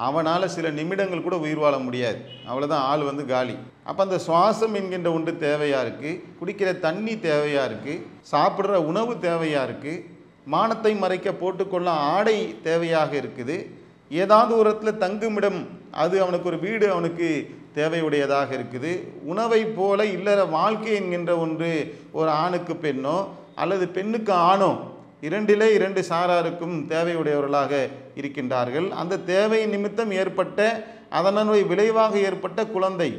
அவனால் சில நிமிடங்கள் கூட உயிர் வாழ முடியாது, அவ்வளோதான், ஆள் காலி. அப்போ அந்த சுவாசம் என்கின்ற ஒன்று தேவையாக இருக்குது, குடிக்கிற தண்ணி தேவையாக இருக்குது, சாப்பிட்ற உணவு தேவையாக இருக்குது, மானத்தை மறைக்க போட்டுக்கொள்ள ஆடை தேவையாக இருக்குது, ஏதாவது ஒரு இடத்துல தங்குமிடம், அது அவனுக்கு ஒரு வீடு அவனுக்கு தேவையுடையதாக இருக்குது. உணவை போல இல்லற வாழ்க்கை என்கின்ற ஒன்று ஒரு ஆணுக்கு பெண்ணோ அல்லது பெண்ணுக்கு ஆணோ இரண்டிலே இரண்டு சாராருக்கும் தேவையுடையவர்களாக இருக்கின்றார்கள். அந்த தேவை நிமித்தம் ஏற்பட்ட அதனுடைய விளைவாக ஏற்பட்ட குழந்தை,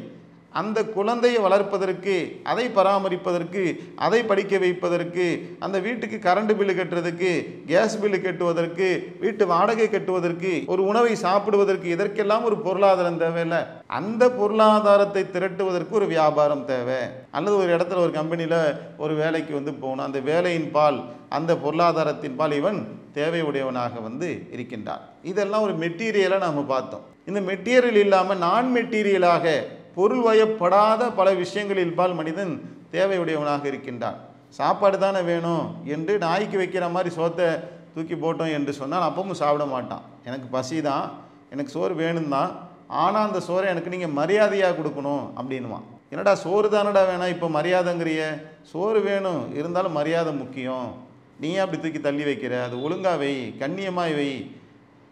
அந்த குழந்தையை வளர்ப்பதற்கு, அதை பராமரிப்பதற்கு, அதை படிக்க வைப்பதற்கு, அந்த வீட்டுக்கு கரண்ட் பில்லு கட்டுறதுக்கு, கேஸ் பில்லு கட்டுவதற்கு, வீட்டு வாடகை கட்டுவதற்கு, ஒரு உணவை சாப்பிடுவதற்கு, இதற்கெல்லாம் ஒரு பொருளாதாரம் தேவையில்லை. அந்த பொருளாதாரத்தை திரட்டுவதற்கு ஒரு வியாபாரம் தேவை. அல்லது ஒரு இடத்துல ஒரு கம்பெனியில் ஒரு வேலைக்கு போகணும், அந்த வேலையின் பால், அந்த பொருளாதாரத்தின் பால் இவன் தேவையுடையவனாக இருக்கின்றான். இதெல்லாம் ஒரு மெட்டீரியலாக நாம் பார்த்தோம். இந்த மெட்டீரியல் இல்லாமல் நான் மெட்டீரியலாக பொருள் வயப்படாத பல விஷயங்களில் பால் மனிதன் தேவையுடையவனாக இருக்கின்றான். சாப்பாடு தானே வேணும் என்று நாய்க்கு வைக்கிற மாதிரி சோத்தை தூக்கி போட்டோம் என்று சொன்னால் அப்பவும் சாப்பிட மாட்டான். எனக்கு பசி தான், எனக்கு சோறு வேணும் தான், ஆனால் அந்த சோறை எனக்கு நீங்கள் மரியாதையாக கொடுக்கணும் அப்படின்வான். என்னடா சோறு தானடா வேணாம், இப்போ மரியாதைங்கிறிய? சோறு வேணும், இருந்தாலும் மரியாதை முக்கியம், நீ அப்படி தூக்கி தள்ளி வைக்கிற, அது ஒழுங்காக வை, கண்ணியமாய் வை,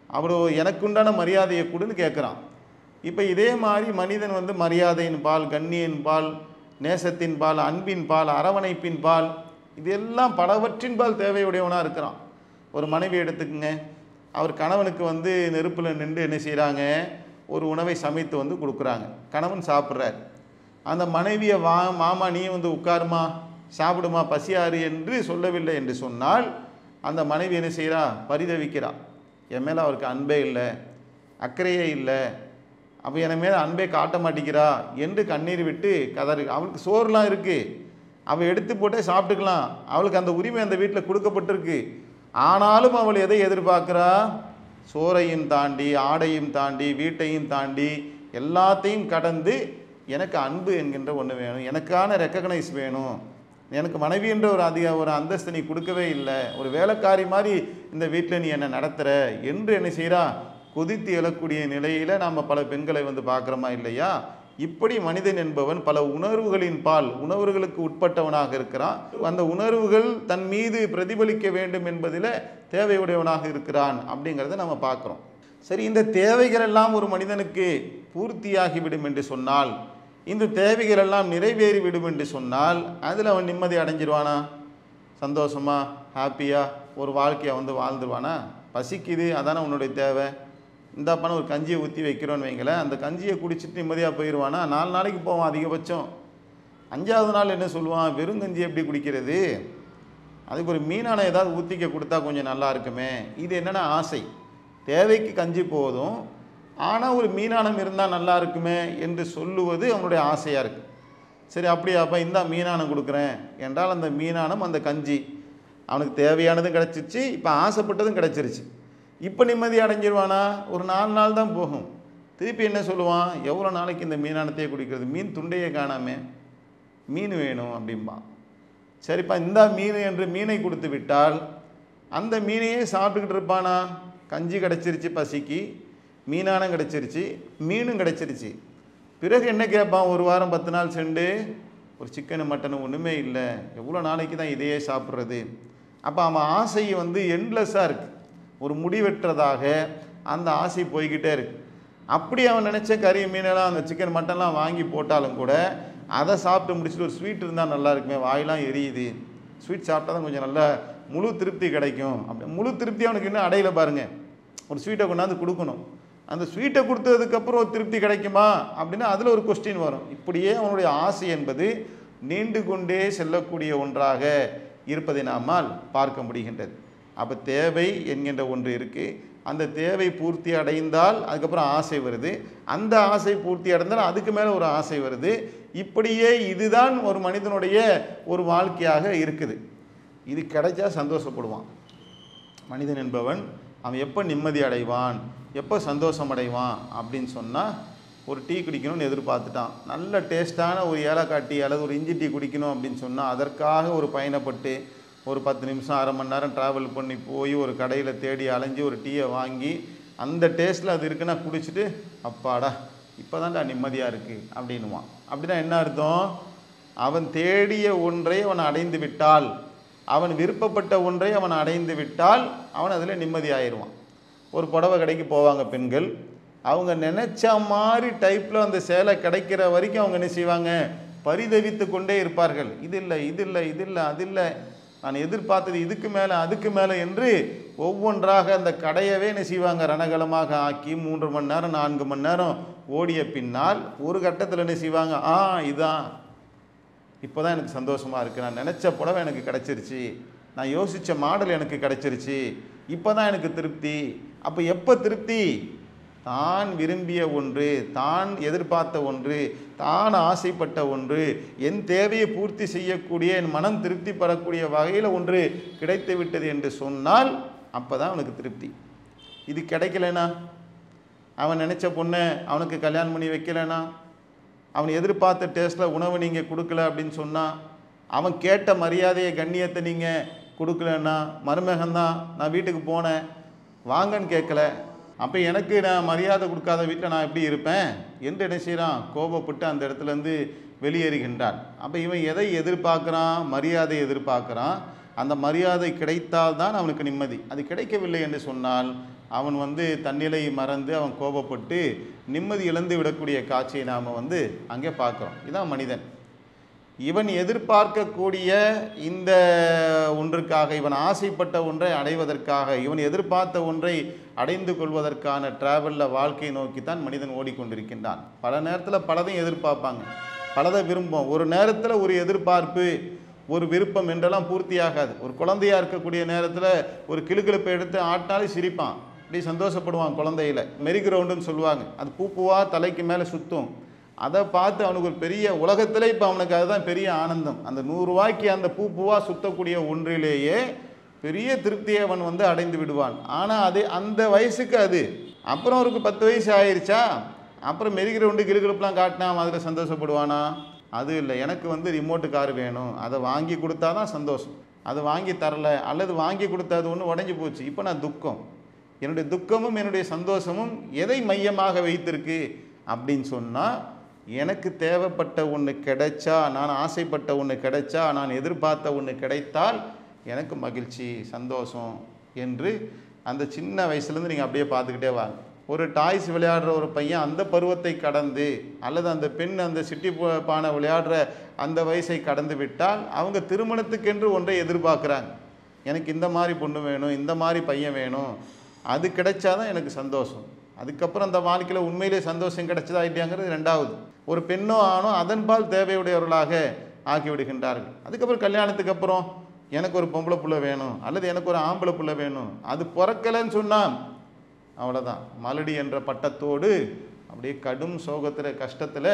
அவ்வளோ எனக்குண்டான மரியாதையை கொடுன்னு கேட்குறான். இப்போ இதே மாதிரி மனிதன் மரியாதையின் பால், கண்ணியின் பால், நேசத்தின் பால், அன்பின் பால், அரவணைப்பின் பால், இதெல்லாம் பலவற்றின் பால் தேவையுடையவனாக இருக்கிறான். ஒரு மனைவி எடுத்துக்குங்க, அவர் கணவனுக்கு நெருப்பில் நின்று என்ன செய்கிறாங்க, ஒரு உணவை சமைத்து கொடுக்குறாங்க, கணவன் சாப்பிட்றார். அந்த மனைவியை மாமா நீ உட்காருமா, சாப்பிடுமா, பசியாறு என்று சொல்லவில்லை என்று சொன்னால் அந்த மனைவி என்ன செய்கிறா, பரிதவிக்கிறா, என் மேலே அவருக்கு அன்பே இல்லை, அக்கறையே இல்லை, அப்போ என் மேலே அன்பே காட்ட மாட்டேங்கிறா என்று கண்ணீர் விட்டு கதறு. அவளுக்கு சோறுலாம் இருக்குது, அவள் எடுத்து போட்டே சாப்பிட்டுக்கலாம், அவளுக்கு அந்த உரிமை அந்த வீட்டில் கொடுக்கப்பட்டிருக்கு. ஆனாலும் அவள் எதை எதிர்பார்க்குறா? சோறையும் தாண்டி, ஆடையும் தாண்டி, வீட்டையும் தாண்டி, எல்லாத்தையும் கடந்து எனக்கு அன்பு என்கின்ற ஒன்று வேணும், எனக்கான ரெக்கக்னைஸ் வேணும், எனக்கு மனைவி என்ற ஒரு அந்தஸ்து நீ கொடுக்கவே இல்லை, ஒரு வேலைக்காரி மாதிரி இந்த வீட்டில் நீ என்னை நடத்துகிற என்று என்ன செய்கிறா கொதித்து எழக்கூடிய நிலையில் நாம் பல பெண்களை வந்து பார்க்குறோமா இல்லையா? இப்படி மனிதன் என்பவன் பல உணர்வுகளின் பால் உணர்வுகளுக்கு உட்பட்டவனாக இருக்கிறான். அந்த உணர்வுகள் தன் மீது பிரதிபலிக்க வேண்டும் என்பதில் தேவையுடையவனாக இருக்கிறான் அப்படிங்கிறத நம்ம பார்க்குறோம். சரி, இந்த தேவைகள் எல்லாம் ஒரு மனிதனுக்கு பூர்த்தியாகிவிடும் என்று சொன்னால், இந்த தேவைகள் எல்லாம் நிறைவேறிவிடும் என்று சொன்னால் அதில் அவன் நிம்மதி அடைஞ்சிருவானா? சந்தோஷமா ஹாப்பியாக ஒரு வாழ்க்கையை வந்து வாழ்ந்துருவானா? பசிக்குது, அதானே உன்னுடைய தேவை, இந்தாப்பான ஒரு கஞ்சியை ஊற்றி வைக்கிறோன்னு வைங்களேன், அந்த கஞ்சியை குடிச்சிட்டு நிம்மதியாக போயிடுவானா? 4 நாளைக்கு போவான் அதிகபட்சம். 5ஆவது நாள் என்ன சொல்லுவான், வெறும் கஞ்சி எப்படி குடிக்கிறது, அதுக்கு ஒரு மீனான ஏதாவது ஊற்றிக்க கொடுத்தா கொஞ்சம் நல்லா இருக்குமே. இது என்னென்னா ஆசை. தேவைக்கு கஞ்சி போதும், ஆனால் ஒரு மீனானம் இருந்தால் நல்லா இருக்குமே என்று சொல்லுவது அவனுடைய ஆசையாக இருக்குது. சரி, அப்படியாப்பா இந்தா மீனானம் கொடுக்குறேன் என்றால் அந்த மீனானம் அந்த கஞ்சி அவனுக்கு தேவையானதும் கிடச்சிருச்சு, இப்போ ஆசைப்பட்டதும் கிடச்சிருச்சு. இப்போ நிம்மதி அடைஞ்சிருவானா? ஒரு 4 நாள் தான் போகும். திருப்பி என்ன சொல்லுவான், எவ்வளோ நாளைக்கு இந்த மீனானத்தையே குடிக்கிறது, மீன் துண்டையே காணாமே, மீன் வேணும் அப்படிம்பான். சரிப்பா இந்தா மீன் என்று மீனை கொடுத்து விட்டால் அந்த மீனையே சாப்பிட்டுக்கிட்டு இருப்பானா? கஞ்சி கிடச்சிருச்சு, பசிக்கு மீனானம் கிடச்சிருச்சு, மீனும் கிடச்சிருச்சு. பிறகு என்ன கேட்பான், ஒரு வாரம் 10 நாள் சென்று ஒரு சிக்கனு மட்டனு ஒன்றுமே இல்லை, எவ்வளோ நாளைக்கு தான் இதையே சாப்பிட்றது. அப்போ அவன் ஆசை வந்து எண்ட்லெஸ்ஸாக இருக்குது, ஒரு முடிவெற்றதாக அந்த ஆசை போய்கிட்டே இருக்குது. அப்படி அவன் நினச்ச கறி மீனெல்லாம் அந்த சிக்கன் மட்டன்லாம் வாங்கி போட்டாலும் கூட அதை சாப்பிட்டு முடிச்சுட்டு ஒரு ஸ்வீட் இருந்தால் நல்லா இருக்குமே, வாயெல்லாம் எரியுது, ஸ்வீட் சாப்பிட்டா தான் கொஞ்சம் நல்லா முழு திருப்தி கிடைக்கும். அப்படி முழு திருப்தி அவனுக்கு இன்னும் அடையில பாருங்கள். ஒரு ஸ்வீட்டை கொண்டாந்து கொடுக்கணும், அந்த ஸ்வீட்டை கொடுத்ததுக்கப்புறம் ஒரு திருப்தி கிடைக்குமா அப்படின்னா அதில் ஒரு கொஸ்டின் வரும். இப்படியே அவனுடைய ஆசை என்பது நீண்டு கொண்டே செல்லக்கூடிய ஒன்றாக இருப்பதை நம்மால் பார்க்க முடிகின்றது. அப்போ தேவை என்கின்ற ஒன்று இருக்குது, அந்த தேவை பூர்த்தி அடைந்தால் அதுக்கப்புறம் ஆசை வருது, அந்த ஆசை பூர்த்தி அடைந்தால் அதுக்கு மேலே ஒரு ஆசை வருது. இப்படியே இதுதான் ஒரு மனிதனுடைய ஒரு வாழ்க்கையாக இருக்குது. இது கிடைச்சா சந்தோஷப்படுவான் மனிதன் என்பவன். அவன் எப்போ நிம்மதி அடைவான், எப்போ சந்தோஷம் அடைவான் அப்படின்னு சொன்னால், ஒரு டீ குடிக்கணும்னு எதிர்பார்த்துட்டான், நல்ல டேஸ்ட்டான ஒரு ஏலக்காய் டீ அல்லது ஒரு இஞ்சி டீ குடிக்கணும் அப்படின்னு சொன்னால் அதற்காக ஒரு பயணப்பட்டு ஒரு 10 நிமிஷம் அரை மணி நேரம் ட்ராவல் பண்ணி போய் ஒரு கடையில் தேடி அலைஞ்சி ஒரு டீயை வாங்கி அந்த டேஸ்ட்டில் அது இருக்குன்னா குடிச்சிட்டு அப்பாடா இப்போ தான்டா நிம்மதியாக இருக்குது அப்படின்னுவான். அப்படின்னா என்ன அர்த்தம், அவன் தேடிய ஒன்றை அவன் அடைந்து விட்டால், அவன் விருப்பப்பட்ட ஒன்றை அவன் அடைந்து விட்டால் அவன் அதில் நிம்மதி ஆயிடுவான். ஒரு புடவை கடைக்கு போவாங்க பெண்கள், அவங்க நினச்ச மாதிரி டைப்பில் அந்த சேலை கிடைக்கிற வரைக்கும் அவங்க என்ன செய்வாங்க, பரிதவித்து கொண்டே இருப்பார்கள். இது இல்லை, இது இல்லை, இது இல்லை, அது இல்லை, நான் எதிர்பார்த்தது இதுக்கு மேலே அதுக்கு மேலே என்று ஒவ்வொன்றாக அந்த கடையவே என்ன செய்வாங்க, ரணகலமாக ஆக்கி 3 மணி நேரம் 4 மணி நேரம் ஓடிய பின்னால் ஒரு கட்டத்தில் என்ன செய்வாங்க, இதான் இப்போ தான் எனக்கு சந்தோஷமாக இருக்குது, நான் நினச்ச புடவை எனக்கு கிடச்சிருச்சு, நான் யோசித்த மாடல் எனக்கு கிடச்சிருச்சு, இப்போ தான் எனக்கு திருப்தி. அப்போ எப்போ திருப்தி, தான் விரும்பிய ஒன்று, தான் எதிர்பார்த்த ஒன்று, தான் ஆசைப்பட்ட ஒன்று, என் தேவையை பூர்த்தி செய்யக்கூடிய என் மனம் திருப்தி பெறக்கூடிய வகையில் ஒன்று கிடைத்து விட்டது என்று சொன்னால் அப்போ தான் அவனுக்கு திருப்தி. இது கிடைக்கலனா, அவன் நினச்ச பொண்ணை அவனுக்கு கல்யாணம் பண்ணி வைக்கலைனா, அவன் எதிர்பார்த்த டேஸ்ட்டில் உணவு நீங்கள் கொடுக்கல அப்படின்னு சொன்னால், அவன் கேட்ட மரியாதையை கண்ணியத்தை நீங்கள் கொடுக்கலன்னா, மருமகன்தான் நான் வீட்டுக்கு போனேன் வாங்கன்னு கேட்கல, அப்போ எனக்கு நான் மரியாதை கொடுக்காத வீட்டில் நான் எப்படி இருப்பேன் என்று என்ன செய்கிறான், கோபப்பட்டு அந்த இடத்துலேருந்து வெளியேறுகின்றான். அப்போ இவன் எதை எதிர்பார்க்குறான், மரியாதை எதிர்பார்க்குறான். அந்த மரியாதை கிடைத்தால்தான் அவனுக்கு நிம்மதி. அது கிடைக்கவில்லை என்று சொன்னால் அவன் தன்னிலை மறந்து அவன் கோபப்பட்டு நிம்மதி இழந்து விடக்கூடிய காட்சியை நாம் அங்கே பார்க்குறோம். இதுதான் மனிதன். இவன் எதிர்பார்க்கக்கூடிய இந்த ஒன்றுக்காக, இவன் ஆசைப்பட்ட ஒன்றை அடைவதற்காக, இவன் எதிர்பார்த்த ஒன்றை அடைந்து கொள்வதற்கான டிராவலில் வாழ்க்கையை நோக்கித்தான் மனிதன் ஓடிக்கொண்டிருக்கின்றான். பல நேரத்தில் பலதையும் எதிர்பார்ப்பாங்க, பலதை விரும்பும். ஒரு நேரத்தில் ஒரு எதிர்பார்ப்பு ஒரு விருப்பம் என்றெல்லாம் பூர்த்தியாகாது. ஒரு குழந்தையாக இருக்கக்கூடிய நேரத்தில் ஒரு கிளுகிழப்பை எடுத்து ஆட்டினாலே சிரிப்பான், இப்படி சந்தோஷப்படுவான். குழந்தையில் மெரி கிரவுண்டுன்னு சொல்லுவாங்க, அது பூப்புவாக தலைக்கு மேலே சுற்றும். அதை பார்த்து அவனுக்கு ஒரு பெரிய உலகத்திலே இப்போ அவனுக்கு அதுதான் பெரிய ஆனந்தம். அந்த 100 ரூபாய்க்கு அந்த பூவாக சுற்றக்கூடிய ஒன்றிலேயே பெரிய திருப்தியை அவன் அடைந்து விடுவான். ஆனால் அது அந்த வயசுக்கு அது. அப்புறம் அவருக்கு 10 வயசு ஆயிடுச்சா, அப்புறம் மெரி கிரவுண்டு கிளுகிழப்புலாம் காட்டினா அதில் சந்தோஷப்படுவானா? அது இல்லை, எனக்கு வந்து ரிமோட்டு கார் வேணும், அதை வாங்கி கொடுத்தா தான் சந்தோஷம். அது வாங்கி தரல, அல்லது வாங்கி கொடுத்தது ஒன்று உடஞ்சி போச்சு, இப்போ நான் துக்கம். என்னுடைய துக்கமும் என்னுடைய சந்தோஷமும் எதை மையமாக வைத்திருக்கு அப்படின்னு சொன்னால், எனக்கு தேவைப்பட்ட ஒன்று கிடைச்சா, நான் ஆசைப்பட்ட ஒன்று கிடைச்சா, நான் எதிர்பார்த்த ஒன்று கிடைத்தால் எனக்கு மகிழ்ச்சி சந்தோஷம் என்று அந்த சின்ன வயசுலேருந்து நீங்கள் அப்படியே பார்த்துக்கிட்டே வாங்க. ஒரு டாய்ஸ் விளையாடுற ஒரு பையன் அந்த பருவத்தை கடந்து, அல்லது அந்த பெண் அந்த சிட்டி பானை விளையாடுற அந்த வயசை கடந்து விட்டால் அவங்க திருமணத்துக்கென்று ஒன்றை எதிர்பார்க்குறாங்க. எனக்கு இந்த மாதிரி பொண்ணு வேணும், இந்த மாதிரி பையன் வேணும், அது கிடைச்சாதான் எனக்கு சந்தோஷம். அதுக்கப்புறம் அந்த வாழ்க்கையில் உண்மையிலே சந்தோஷம் கிடைச்சதா இல்லையாங்கிறது ரெண்டாவது. ஒரு பெண்ணோ ஆணோ அதன்பால் தேவையுடையவர்களாக ஆக்கிவிடுகின்றார்கள். அதுக்கப்புறம் கல்யாணத்துக்கு அப்புறம் எனக்கு ஒரு பொம்பளை புள்ள வேணும், அல்லது எனக்கு ஒரு ஆம்பளை புள்ள வேணும், அது பிறக்கலைன்னு சொன்னால் அவ்வளோதான், மலடி என்ற பட்டத்தோடு அப்படியே கடும் சோகத்தில் கஷ்டத்தில்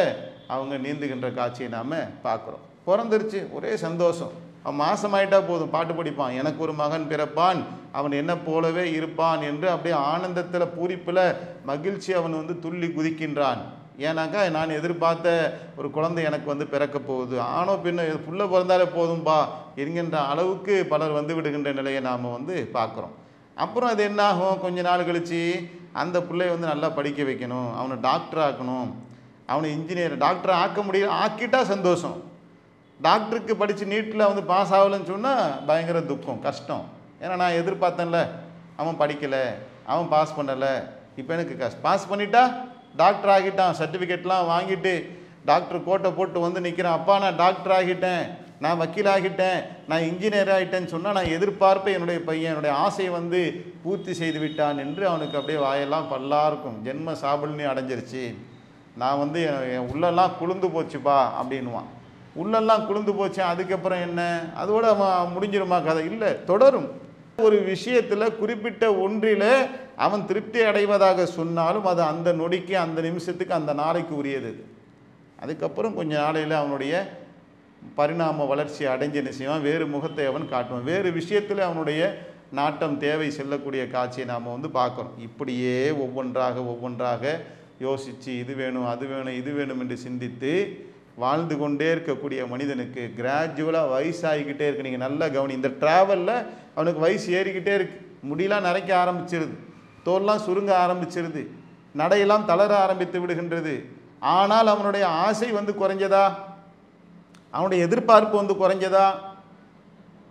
அவங்க நீந்துகின்ற காட்சியை நாம் பார்க்குறோம். பிறந்துருச்சு, ஒரே சந்தோஷம். அவன் மாசமாயிட்டா போதும், பாட்டு படிப்பான், எனக்கு ஒரு மகன் பிறப்பான், அவன் என்ன போலவே இருப்பான் என்று அப்படியே ஆனந்தத்தில் பூரிப்பில் மகிழ்ச்சி அவன் வந்து துள்ளி குதிக்கின்றான். ஏன்னாக்கா நான் எதிர்பார்த்த ஒரு குழந்தை எனக்கு வந்து பிறக்க போகுது, ஆணோ பெண்ணோ புள்ள பிறந்தாலே போதும்பா என்கின்ற அளவுக்கு பலர் வந்து விடுகின்ற நிலையை நாம் வந்து பார்க்குறோம். அப்புறம் அது என்ன ஆகும், கொஞ்ச நாள் கழித்து அந்த பிள்ளையை வந்து நல்லா படிக்க வைக்கணும், அவனை டாக்டர் ஆக்கணும், அவனை இன்ஜினியர் டாக்டர் ஆக்க முடியல, ஆக்கிட்டா சந்தோஷம். டாக்டருக்கு படித்து நீட்டில் வந்து பாஸ் ஆகலைன்னு சொன்னால் பயங்கர துக்கம் கஷ்டம். ஏன்னா நான் எதிர்பார்த்தேன்ல, அவன் படிக்கலை, அவன் பாஸ் பண்ணலை, இப்போ எனக்கு பாஸ் பண்ணிட்டா டாக்டர் ஆகிட்டான், சர்டிஃபிகேட்லாம் வாங்கிட்டு டாக்டர் கோட்டை போட்டு வந்து நிற்கிறான், அப்பா நான் டாக்டர் ஆகிட்டேன், நான் வக்கீல் ஆகிட்டேன், நான் இன்ஜினியர் ஆகிட்டேன்னு சொன்னால் நான் எதிர்பார்ப்பேன் என்னுடைய பையன் என்னுடைய ஆசையை வந்து பூர்த்தி செய்து விட்டான் என்று அவனுக்கு அப்படியே வாயெல்லாம் பல்லாக இருக்கும், ஜென்ம சாபல்னு அடைஞ்சிருச்சு, நான் வந்து என் உள்ளெல்லாம் குளிர்ந்து போச்சுப்பா அப்படின்வான். உள்ளெல்லாம் குளிர்ந்து போச்சு, அதுக்கப்புறம் என்ன, அதோட அவன் முடிஞ்சிருமா கதை? இல்லை, தொடரும். ஒரு விஷயத்தில் குறிப்பிட்ட ஒன்றில் அவன் திருப்தி அடைவதாக சொன்னாலும் அது அந்த நொடிக்கு, அந்த நிமிஷத்துக்கு, அந்த நாளைக்கு உரியது. அதுக்கப்புறம் கொஞ்ச நாளையில் அவனுடைய பரிணாம வளர்ச்சி அடைஞ்ச நிச்சயமாக வேறு முகத்தை அவன் காட்டுவான், வேறு விஷயத்தில் அவனுடைய நாட்டம் தேவை செல்லக்கூடிய காட்சியை நாம் வந்து பார்க்குறோம். இப்படியே ஒவ்வொன்றாக யோசித்து இது வேணும் அது வேணும் இது வேணும் என்று சிந்தித்து வாழ்ந்து கொண்டே இருக்கக்கூடிய மனிதனுக்கு கிராஜுவலாக வயசாகிக்கிட்டே இருக்கு. நீங்கள் நல்லா கவனி, இந்த ட்ராவலில் அவனுக்கு வயசு ஏறிக்கிட்டே இருக்குது, முடியெல்லாம் நரைக்க ஆரம்பிச்சிருது, தோல்லாம் சுருங்க ஆரம்பிச்சிருது, நடையெல்லாம் தளர ஆரம்பித்து விடுகின்றது. ஆனால் அவனுடைய ஆசை வந்து குறைஞ்சதா, அவனுடைய எதிர்பார்ப்பு வந்து குறைஞ்சதா?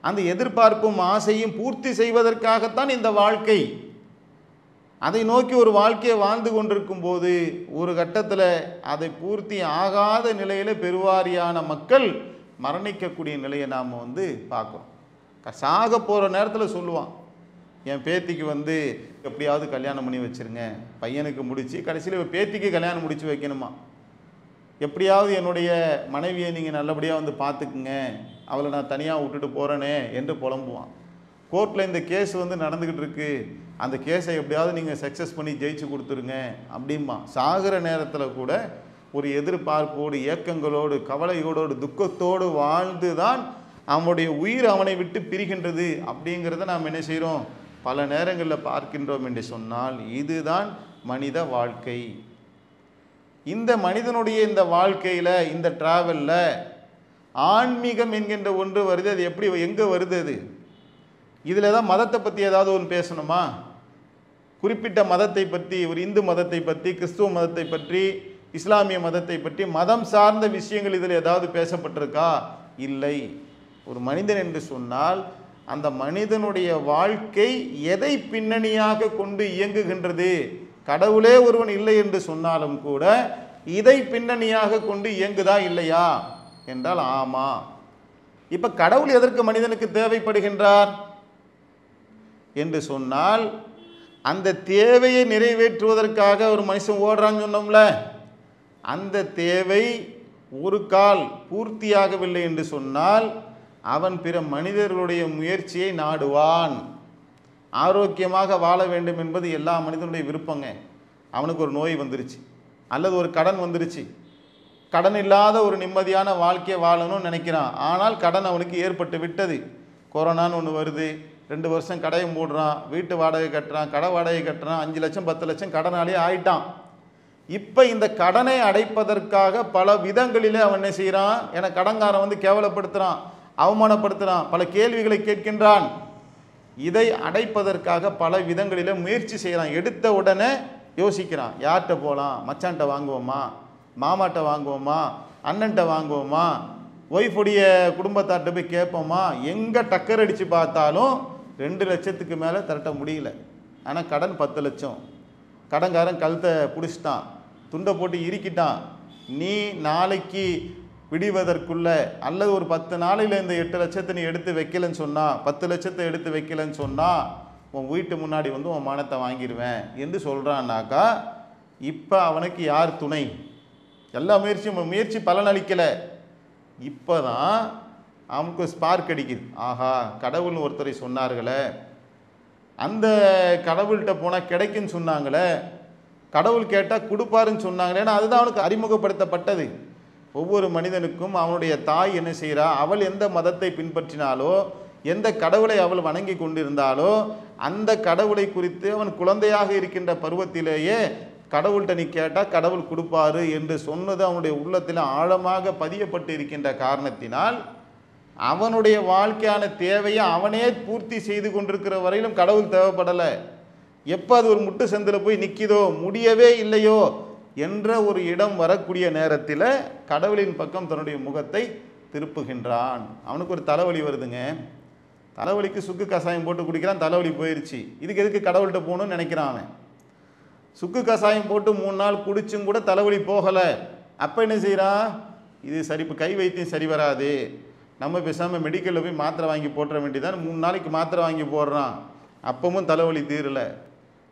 அந்த எதிர்பார்ப்பும் ஆசையும் பூர்த்தி செய்வதற்காகத்தான் இந்த வாழ்க்கை. அதை நோக்கி ஒரு வாழ்க்கையை வாழ்ந்து கொண்டிருக்கும் போது ஒரு கட்டத்தில் அதை பூர்த்தி ஆகாத நிலையில் பெருவாரியான மக்கள் மரணிக்கக்கூடிய நிலையை நாம் வந்து பார்க்குறோம். சாக போகிற நேரத்தில் சொல்லுவான், என் பேத்திக்கு வந்து எப்படியாவது கல்யாணம் பண்ணி வச்சுருங்க, பையனுக்கு முடித்து கடைசியில் பேத்திக்கு கல்யாணம் முடித்து வைக்கணுமா, எப்படியாவது என்னுடைய மனைவியை நீங்கள் நல்லபடியாக வந்து பார்த்துக்குங்க, அவளை நான் தனியாக விட்டுட்டு போகிறேனே என்று புலம்புவான். கோர்ட்டில் இந்த கேஸ் வந்து நடந்துக்கிட்டு இருக்கு, அந்த கேஸை எப்படியாவது நீங்கள் சக்ஸஸ் பண்ணி ஜெயிச்சு கொடுத்துருங்க அப்படிம்பா. சாகிற நேரத்தில் கூட ஒரு எதிர்பார்ப்போடு, ஏக்கங்களோடு, கவலையோடு, துக்கத்தோடு வாழ்ந்து தான் அவனுடைய உயிர் அவனை விட்டு பிரிகின்றது அப்படிங்கிறத நாம் என்ன செய்கிறோம், பல நேரங்களில் பார்க்கின்றோம் என்று சொன்னால் இதுதான் மனித வாழ்க்கை. இந்த மனிதனுடைய இந்த வாழ்க்கையில், இந்த ட்ராவலில் ஆன்மீகம் என்கின்ற ஒன்று வருது. அது எப்படி, எங்கே வருது? அது இதில் தான் மதத்தை பற்றி ஏதாவது ஒன்று பேசணுமா? குறிப்பிட்ட மதத்தை பற்றி, ஒரு இந்து மதத்தை பற்றி, கிறிஸ்துவ மதத்தை பற்றி, இஸ்லாமிய மதத்தை பற்றி, மதம் சார்ந்த விஷயங்கள் இதில் ஏதாவது பேசப்பட்டிருக்கா? இல்லை. ஒரு மனிதன் என்று சொன்னால் அந்த மனிதனுடைய வாழ்க்கை எதை பின்னணியாக கொண்டு இயங்குகின்றது? கடவுளே ஒருவன் இல்லை என்று சொன்னாலும் கூட இதை பின்னணியாக கொண்டு இயங்குதா இல்லையா என்றால் ஆமா. இப்போ கடவுள் எதற்கு மனிதனுக்கு தேவைப்படுகின்றார் என்று சொன்னால், அந்த தேவையை நிறைவேற்றுவதற்காக ஒரு மனுஷன் ஓடுறான்னு சொன்னோம்ல, அந்த தேவை ஒரு கால் பூர்த்தியாகவில்லை என்று சொன்னால் அவன் பிற மனிதர்களுடைய முயற்சியை நாடுவான். ஆரோக்கியமாக வாழ வேண்டும் என்பது எல்லா மனிதனுடைய விருப்பங்க. அவனுக்கு ஒரு நோய் வந்துருச்சு, அல்லது ஒரு கடன் வந்துருச்சு, கடன் இல்லாத ஒரு நிம்மதியான வாழ்க்கையை வாழணும்னு நினைக்கிறான். ஆனால் கடன் அவனுக்கு ஏற்பட்டு விட்டது. கொரோனான்னு ஒன்று வருது, 2 வருஷம் கடையை மூடுறான், வீட்டு வாடகை கட்டுறான், கடை வாடகை கட்டுறான், 5 லட்சம் 10 லட்சம் கடனாலே ஆயிட்டான். இப்போ இந்த கடனை அடைப்பதற்காக பல விதங்களிலே அவன் என்ன செய்கிறான், என கடன்காரன் வந்து கேவலப்படுத்துகிறான், அவமானப்படுத்துகிறான், பல கேள்விகளை கேட்கின்றான். இதை அடைப்பதற்காக பல விதங்களிலே முயற்சி செய்கிறான். எடுத்த உடனே யோசிக்கிறான், யார்கிட்ட போகலாம், மச்சான்கிட்ட வாங்குவோமா, மாமாட்ட வாங்குவோமா, அண்ணன்ட்ட வாங்குவோமா, ஒய்ஃபுடைய குடும்பத்தார்கிட்ட போய் கேட்போமா. எங்கே டக்கர் அடித்து பார்த்தாலும் 2 லட்சத்துக்கு மேலே திரட்ட முடியல. ஆனால் கடன் 10 லட்சம். கடன்காரன் கழுத்தை பிடிச்சிட்டான், துண்டை போட்டு இறுக்கிட்டான். நீ நாளைக்கு விடுவதற்குள்ள அல்லது ஒரு 10 நாளையில் இந்த 8 லட்சத்தை நீ எடுத்து வைக்கலன்னு சொன்னால், 10 லட்சத்தை எடுத்து வைக்கலன்னு சொன்னால் உன் வீட்டு முன்னாடி வந்து உன் மானத்தை வாங்கிடுவேன் என்று சொல்கிறான்னாக்கா, இப்போ அவனுக்கு யார் துணை? எல்லா முயற்சி பலனளிக்கலை. இப்போ தான் அவனுக்கு ஸ்பார்க் அடிக்குது. ஆஹா, கடவுள்னு ஒருத்தரை சொன்னார்களே, அந்த கடவுள்கிட்ட போனால் கிடைக்குன்னு சொன்னாங்களே, கடவுள் கேட்டால் கொடுப்பாருன்னு சொன்னாங்களே. ஏன்னா அதுதான் அவனுக்கு அறிமுகப்படுத்தப்பட்டது. ஒவ்வொரு மனிதனுக்கும் அவனுடைய தாய் என்ன செய்கிறா, அவள் எந்த மதத்தை பின்பற்றினாலோ, எந்த கடவுளை அவள் வணங்கி கொண்டிருந்தாலோ, அந்த கடவுளை குறித்து அவன் குழந்தையாக இருக்கின்ற பருவத்திலேயே கடவுள்கிட்ட நீ கேட்டால் கடவுள் கொடுப்பாரு என்று சொன்னது அவனுடைய உள்ளத்தில் ஆழமாக பதியப்பட்டு இருக்கின்ற காரணத்தினால் அவனுடைய வாழ்க்கையான தேவையை அவனே பூர்த்தி செய்து கொண்டிருக்கிற வரையிலும் கடவுள் தேவைப்படலை. எப்போ அது ஒரு முட்டு சந்தில் போய் நிற்கிதோ, முடியவே இல்லையோ என்ற ஒரு இடம் வரக்கூடிய நேரத்தில் கடவுளின் பக்கம் தன்னுடைய முகத்தை திருப்புகின்றான். அவனுக்கு ஒரு தலைவலி வருதுங்க, தலைவலிக்கு சுக்கு கஷாயம் போட்டு குடிக்கிறான், தலைவலி போயிடுச்சு. இதுக்கு எதுக்கு கடவுள்கிட்ட போகணும்னு நினைக்கிறான் அவன். சுக்கு கஷாயம் போட்டு 3 நாள் குடிச்சும் கூட தலைவலி போகலை. அப்போ என்ன செய்கிறான், இது சரி, இப்போ கை வைத்தியம் சரி வராது, நம்ம பேசாமல் மெடிக்கலில் போய் மாத்திரை வாங்கி போட்டுற வேண்டியதான். 3 நாளைக்கு மாத்திரை வாங்கி போடுறான், அப்பவும் தலைவலி தீரலை.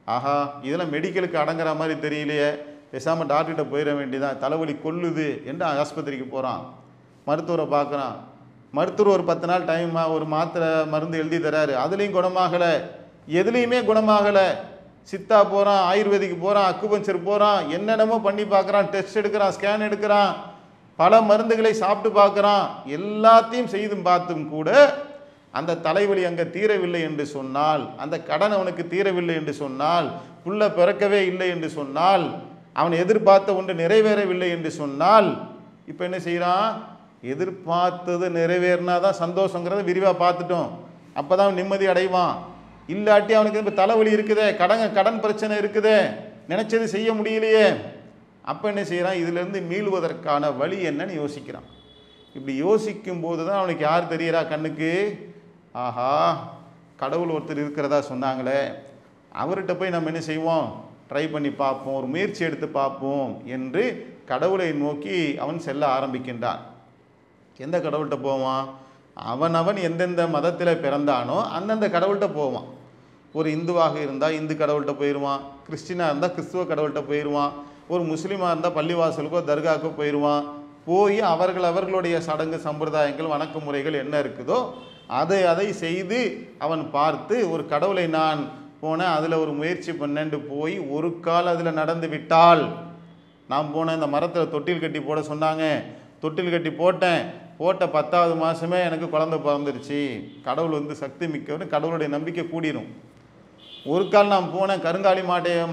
ஆஹா, இதெல்லாம் மெடிக்கலுக்கு அடங்குற மாதிரி தெரியலையே, பேசாமல் டாக்டர்கிட்ட போயிட வேண்டியதான், தலைவலி கொல்லுது என்று ஆஸ்பத்திரிக்கு போகிறான். மருத்துவரை பார்க்குறான். மருத்துவர் ஒரு 10 நாள் டைம் ஒரு மாத்திரை மருந்து எழுதி தராரு, அதுலேயும் குணமாகலை, எதுலேயுமே குணமாகலை. சித்தா போகிறான், ஆயுர்வேதிக்கு போகிறான், அக்குபஞ்சர் போகிறான், என்னென்னமோ பண்ணி பார்க்குறான், டெஸ்ட் எடுக்கிறான், ஸ்கேன் எடுக்கிறான், பல மருந்துகளை சாப்பிட்டு பார்க்குறான். எல்லாத்தையும் செய்து பார்த்தும் கூட அந்த தலைவலி அங்கே தீரவில்லை என்று சொன்னால், அந்த கடன் அவனுக்கு தீரவில்லை என்று சொன்னால், புள்ள பிறக்கவே இல்லை என்று சொன்னால், அவன் எதிர்பார்த்த ஒன்று நிறைவேறவில்லை என்று சொன்னால், இப்போ என்ன செய்கிறான், எதிர்பார்த்தது நிறைவேறினா தான் சந்தோஷங்கிறத விரிவாக பார்த்துட்டோம். அப்போ தான் நிம்மதி அடைவான். இல்லாட்டி அவனுக்கு இப்போ தலைவலி இருக்குதே, கடன் பிரச்சனை இருக்குதே, நினைச்சது செய்ய முடியலையே. அப்போ என்ன செய்கிறான், இதிலிருந்து மீளுவதற்கான வழி என்னன்னு யோசிக்கிறான். இப்படி யோசிக்கும் போது தான் அவனுக்கு யார் தெரிகிறா கண்ணுக்கு, ஆஹா, கடவுள் ஒருத்தர் இருக்கிறதா சொன்னாங்களே, அவர்கிட்ட போய் நம்ம என்ன செய்வோம், ட்ரை பண்ணி பார்ப்போம், ஒரு முயற்சி எடுத்து பார்ப்போம் என்று கடவுளை நோக்கி அவன் செல்ல ஆரம்பிக்கின்றான். எந்த கடவுள்கிட்ட போவான், அவனவன் எந்தெந்த மதத்தில் பிறந்தானோ அந்தந்த கடவுள்கிட்ட போவான். ஒரு இந்துவாக இருந்தால் இந்து கடவுள்கிட்ட போயிடுவான், கிறிஸ்டினாக இருந்தால் கிறிஸ்துவ கடவுள்கிட்ட போயிடுவான், ஒரு முஸ்லீமாக இருந்தால் பள்ளிவாசலுக்கோ தர்காக்கோ போயிடுவான். போய் அவர்களுடைய சடங்கு சம்பிரதாயங்கள் வணக்க முறைகள் என்ன இருக்குதோ அதை செய்து அவன் பார்த்து, ஒரு கடவுளை நான் போனேன், அதில் ஒரு முயற்சி பண்ணேன்ட்டு போய் ஒரு கால் அதில் நடந்து விட்டால், நான் போனேன், இந்த மரத்தில் தொட்டில் கட்டி போட சொன்னாங்க, தொட்டில் கட்டி போட்ட 10வது மாதமே எனக்கு குழந்தை பிறந்துருச்சு, கடவுள் வந்து சக்தி மிக்கவர், கடவுளுடைய நம்பிக்கை கூடிரும். ஒரு கால் நான் போனேன், கருங்காலி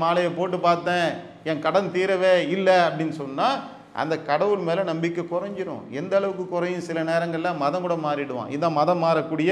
மாலையை போட்டு பார்த்தேன், என் கடன் தீரவே இல்லை அப்படின்னு சொன்னால் அந்த கடவுள் மேலே நம்பிக்கை குறைஞ்சிரும். எந்த அளவுக்கு குறையும், சில நேரங்களில் மதம் கூட மாறிடுவான். இதான் மதம் மாறக்கூடிய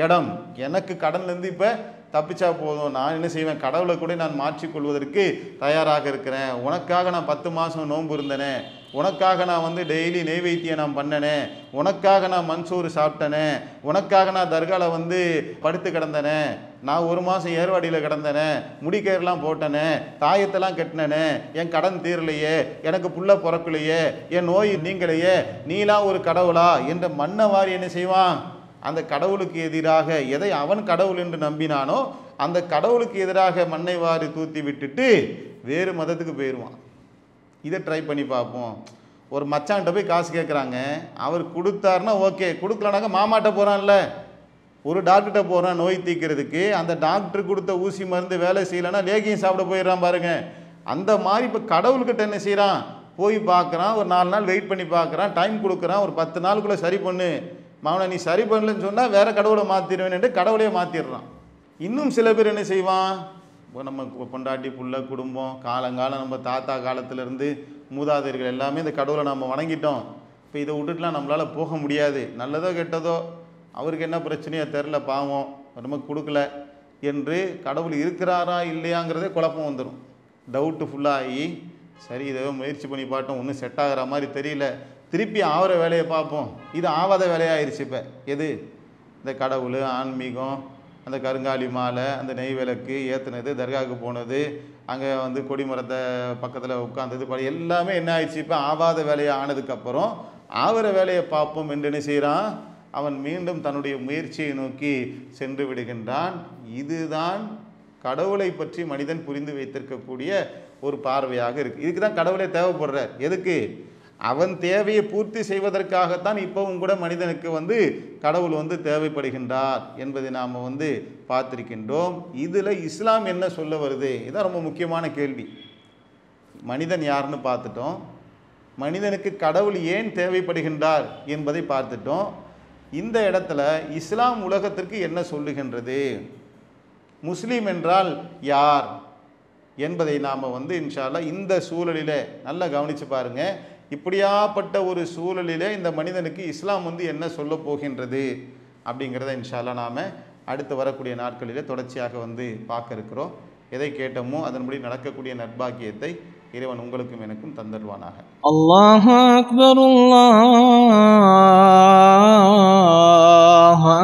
இடம். எனக்கு கடன்லேருந்து இப்போ தப்பிச்சா போதும், நான் என்ன செய்வேன், கடவுளை கூட நான் மாற்றிக்கொள்வதற்கு தயாராக இருக்கிறேன், உனக்காக நான் 10 மாதம் நோன்பு இருந்தேனே, உனக்காக நான் வந்து டெய்லி நெய்வேத்தியம் நான் பண்ணனே, உனக்காக நான் மண்சோறு சாப்பிட்டனே, உனக்காக நான் தர்காவில் வந்து படுத்து கிடந்தனே, நான் 1 மாதம் ஏர்வாடியில் கிடந்தனே, முடிக்கயிறெல்லாம் போட்டனே, தாயத்தெல்லாம் கட்டினனே, என் கடன் தீரலையே, எனக்கு புள்ள பிறக்கலையே, என் நோய் நீங்களையே, நீலாம் ஒரு கடவுளா என்ற மண்ணை வாரி என்ன செய்வான், அந்த கடவுளுக்கு எதிராக எதை அவன் கடவுள் என்று நம்பினானோ அந்த கடவுளுக்கு எதிராக மண்ணை வாரி தூத்தி விட்டுட்டு வேறு மதத்துக்கு போயிடுவான். இதை ட்ரை பண்ணி பார்ப்போம். ஒரு மச்சான்கிட்ட போய் காசு கேட்குறாங்க, அவர் கொடுத்தாருன்னா ஓகே, கொடுக்கலனாக்க மாமாட்ட போகிறான்ல, ஒரு டாக்டர்கிட்ட போகிறான் நோய் தீர்க்கிறதுக்கு, அந்த டாக்டர் கொடுத்த ஊசி மருந்து வேலை செய்யலைன்னா லேகியம் சாப்பிட போயிடுறான் பாருங்க. அந்த மாதிரி இப்போ கடவுள்கிட்ட என்ன செய்கிறான், போய் பார்க்குறான், ஒரு 4 நாள் வெயிட் பண்ணி பார்க்குறான், டைம் கொடுக்குறான், ஒரு 10 நாளுக்குள்ளே சரி பண்ணு, மாவனை நீ சரி பண்ணலன்னு சொன்னால் வேறு கடவுளை மாற்றிடுவேன் என்று கடவுளையே மாற்றிடுறான். இன்னும் சில பேர் என்ன செய்வான், நம்ம பொண்டாட்டி புள்ள குடும்பம் காலங்காலம் நம்ம தாத்தா காலத்திலேருந்து மூதாதையர்கள் எல்லாமே இந்த கடவுளை நம்ம வணங்கிட்டோம். இப்போ இதை விட்டுட்டுலாம் நம்மளால் போக முடியாது. நல்லதோ கெட்டதோ அவருக்கு என்ன பிரச்சனையோ தெரில, பாவம் நமக்கு கொடுக்கல என்று கடவுள் இருக்கிறாரா இல்லையாங்கிறதே குழப்பம் வந்துடும். டவுட்டு ஃபுல்லாகி சரி இதை முயற்சி பண்ணி பார்த்தோம், ஒன்றும் செட் ஆகிற மாதிரி தெரியல, திருப்பி ஆகிற வேலையை பார்ப்போம். இது ஆவாத வேலையாகிருச்சு. இப்போ எது இந்த கடவுள் ஆன்மீகம், அந்த கருங்காலி மாலை, அந்த நெய் விளக்கு ஏற்றுனது, தர்காவுக்கு போனது, அங்கே கொடிமரத்தை பக்கத்தில் உட்காந்தது, எல்லாமே என்ன ஆயிடுச்சு? இப்போ ஆவாத வேலையை ஆனதுக்கப்புறம் ஆகிற வேலையை பார்ப்போம் என்று என்ன செய்கிறான்? அவன் மீண்டும் தன்னுடைய முயற்சியை நோக்கி சென்று விடுகின்றான். இதுதான் கடவுளை பற்றி மனிதன் புரிந்து வைத்திருக்கக்கூடிய ஒரு பார்வையாக இருக்குது. இதுக்கு தான் கடவுளே தேவைப்படுறார். எதுக்கு? அவன் தேவையை பூர்த்தி செய்வதற்காகத்தான் இப்போவும் கூட மனிதனுக்கு கடவுள் தேவைப்படுகின்றார் என்பதை நாம் பார்த்திருக்கின்றோம். இதில் இஸ்லாம் என்ன சொல்ல வருது? இதுதான் ரொம்ப முக்கியமான கேள்வி. மனிதன் யாருன்னு பார்த்துட்டோம், மனிதனுக்கு கடவுள் ஏன் தேவைப்படுகின்றார் என்பதை பார்த்துட்டோம். இந்த இடத்துல இஸ்லாம் உலகத்திற்கு என்ன சொல்லுகின்றது, முஸ்லீம் என்றால் யார் என்பதை நாம் இன்ஷா அல்லாஹ் இந்த சூழலில் நல்லா கவனித்து பாருங்கள். இப்படியாப்பட்ட ஒரு சூழலில் இந்த மனிதனுக்கு இஸ்லாம் என்ன சொல்ல போகின்றது அப்படிங்கிறத இன்ஷா அல்லாஹ் நாம் அடுத்து வரக்கூடிய நாட்களிலே தொடர்ச்சியாக பார்க்க இருக்கிறோம். எதை கேட்டோமோ அதன்படி நடக்கக்கூடிய நற்பாக்கியத்தை இறைவன் உங்களுக்கும் எனக்கும் தந்தருவானாக. அல்லாஹு அக்பர், அல்லாஹு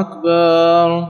அக்பர்.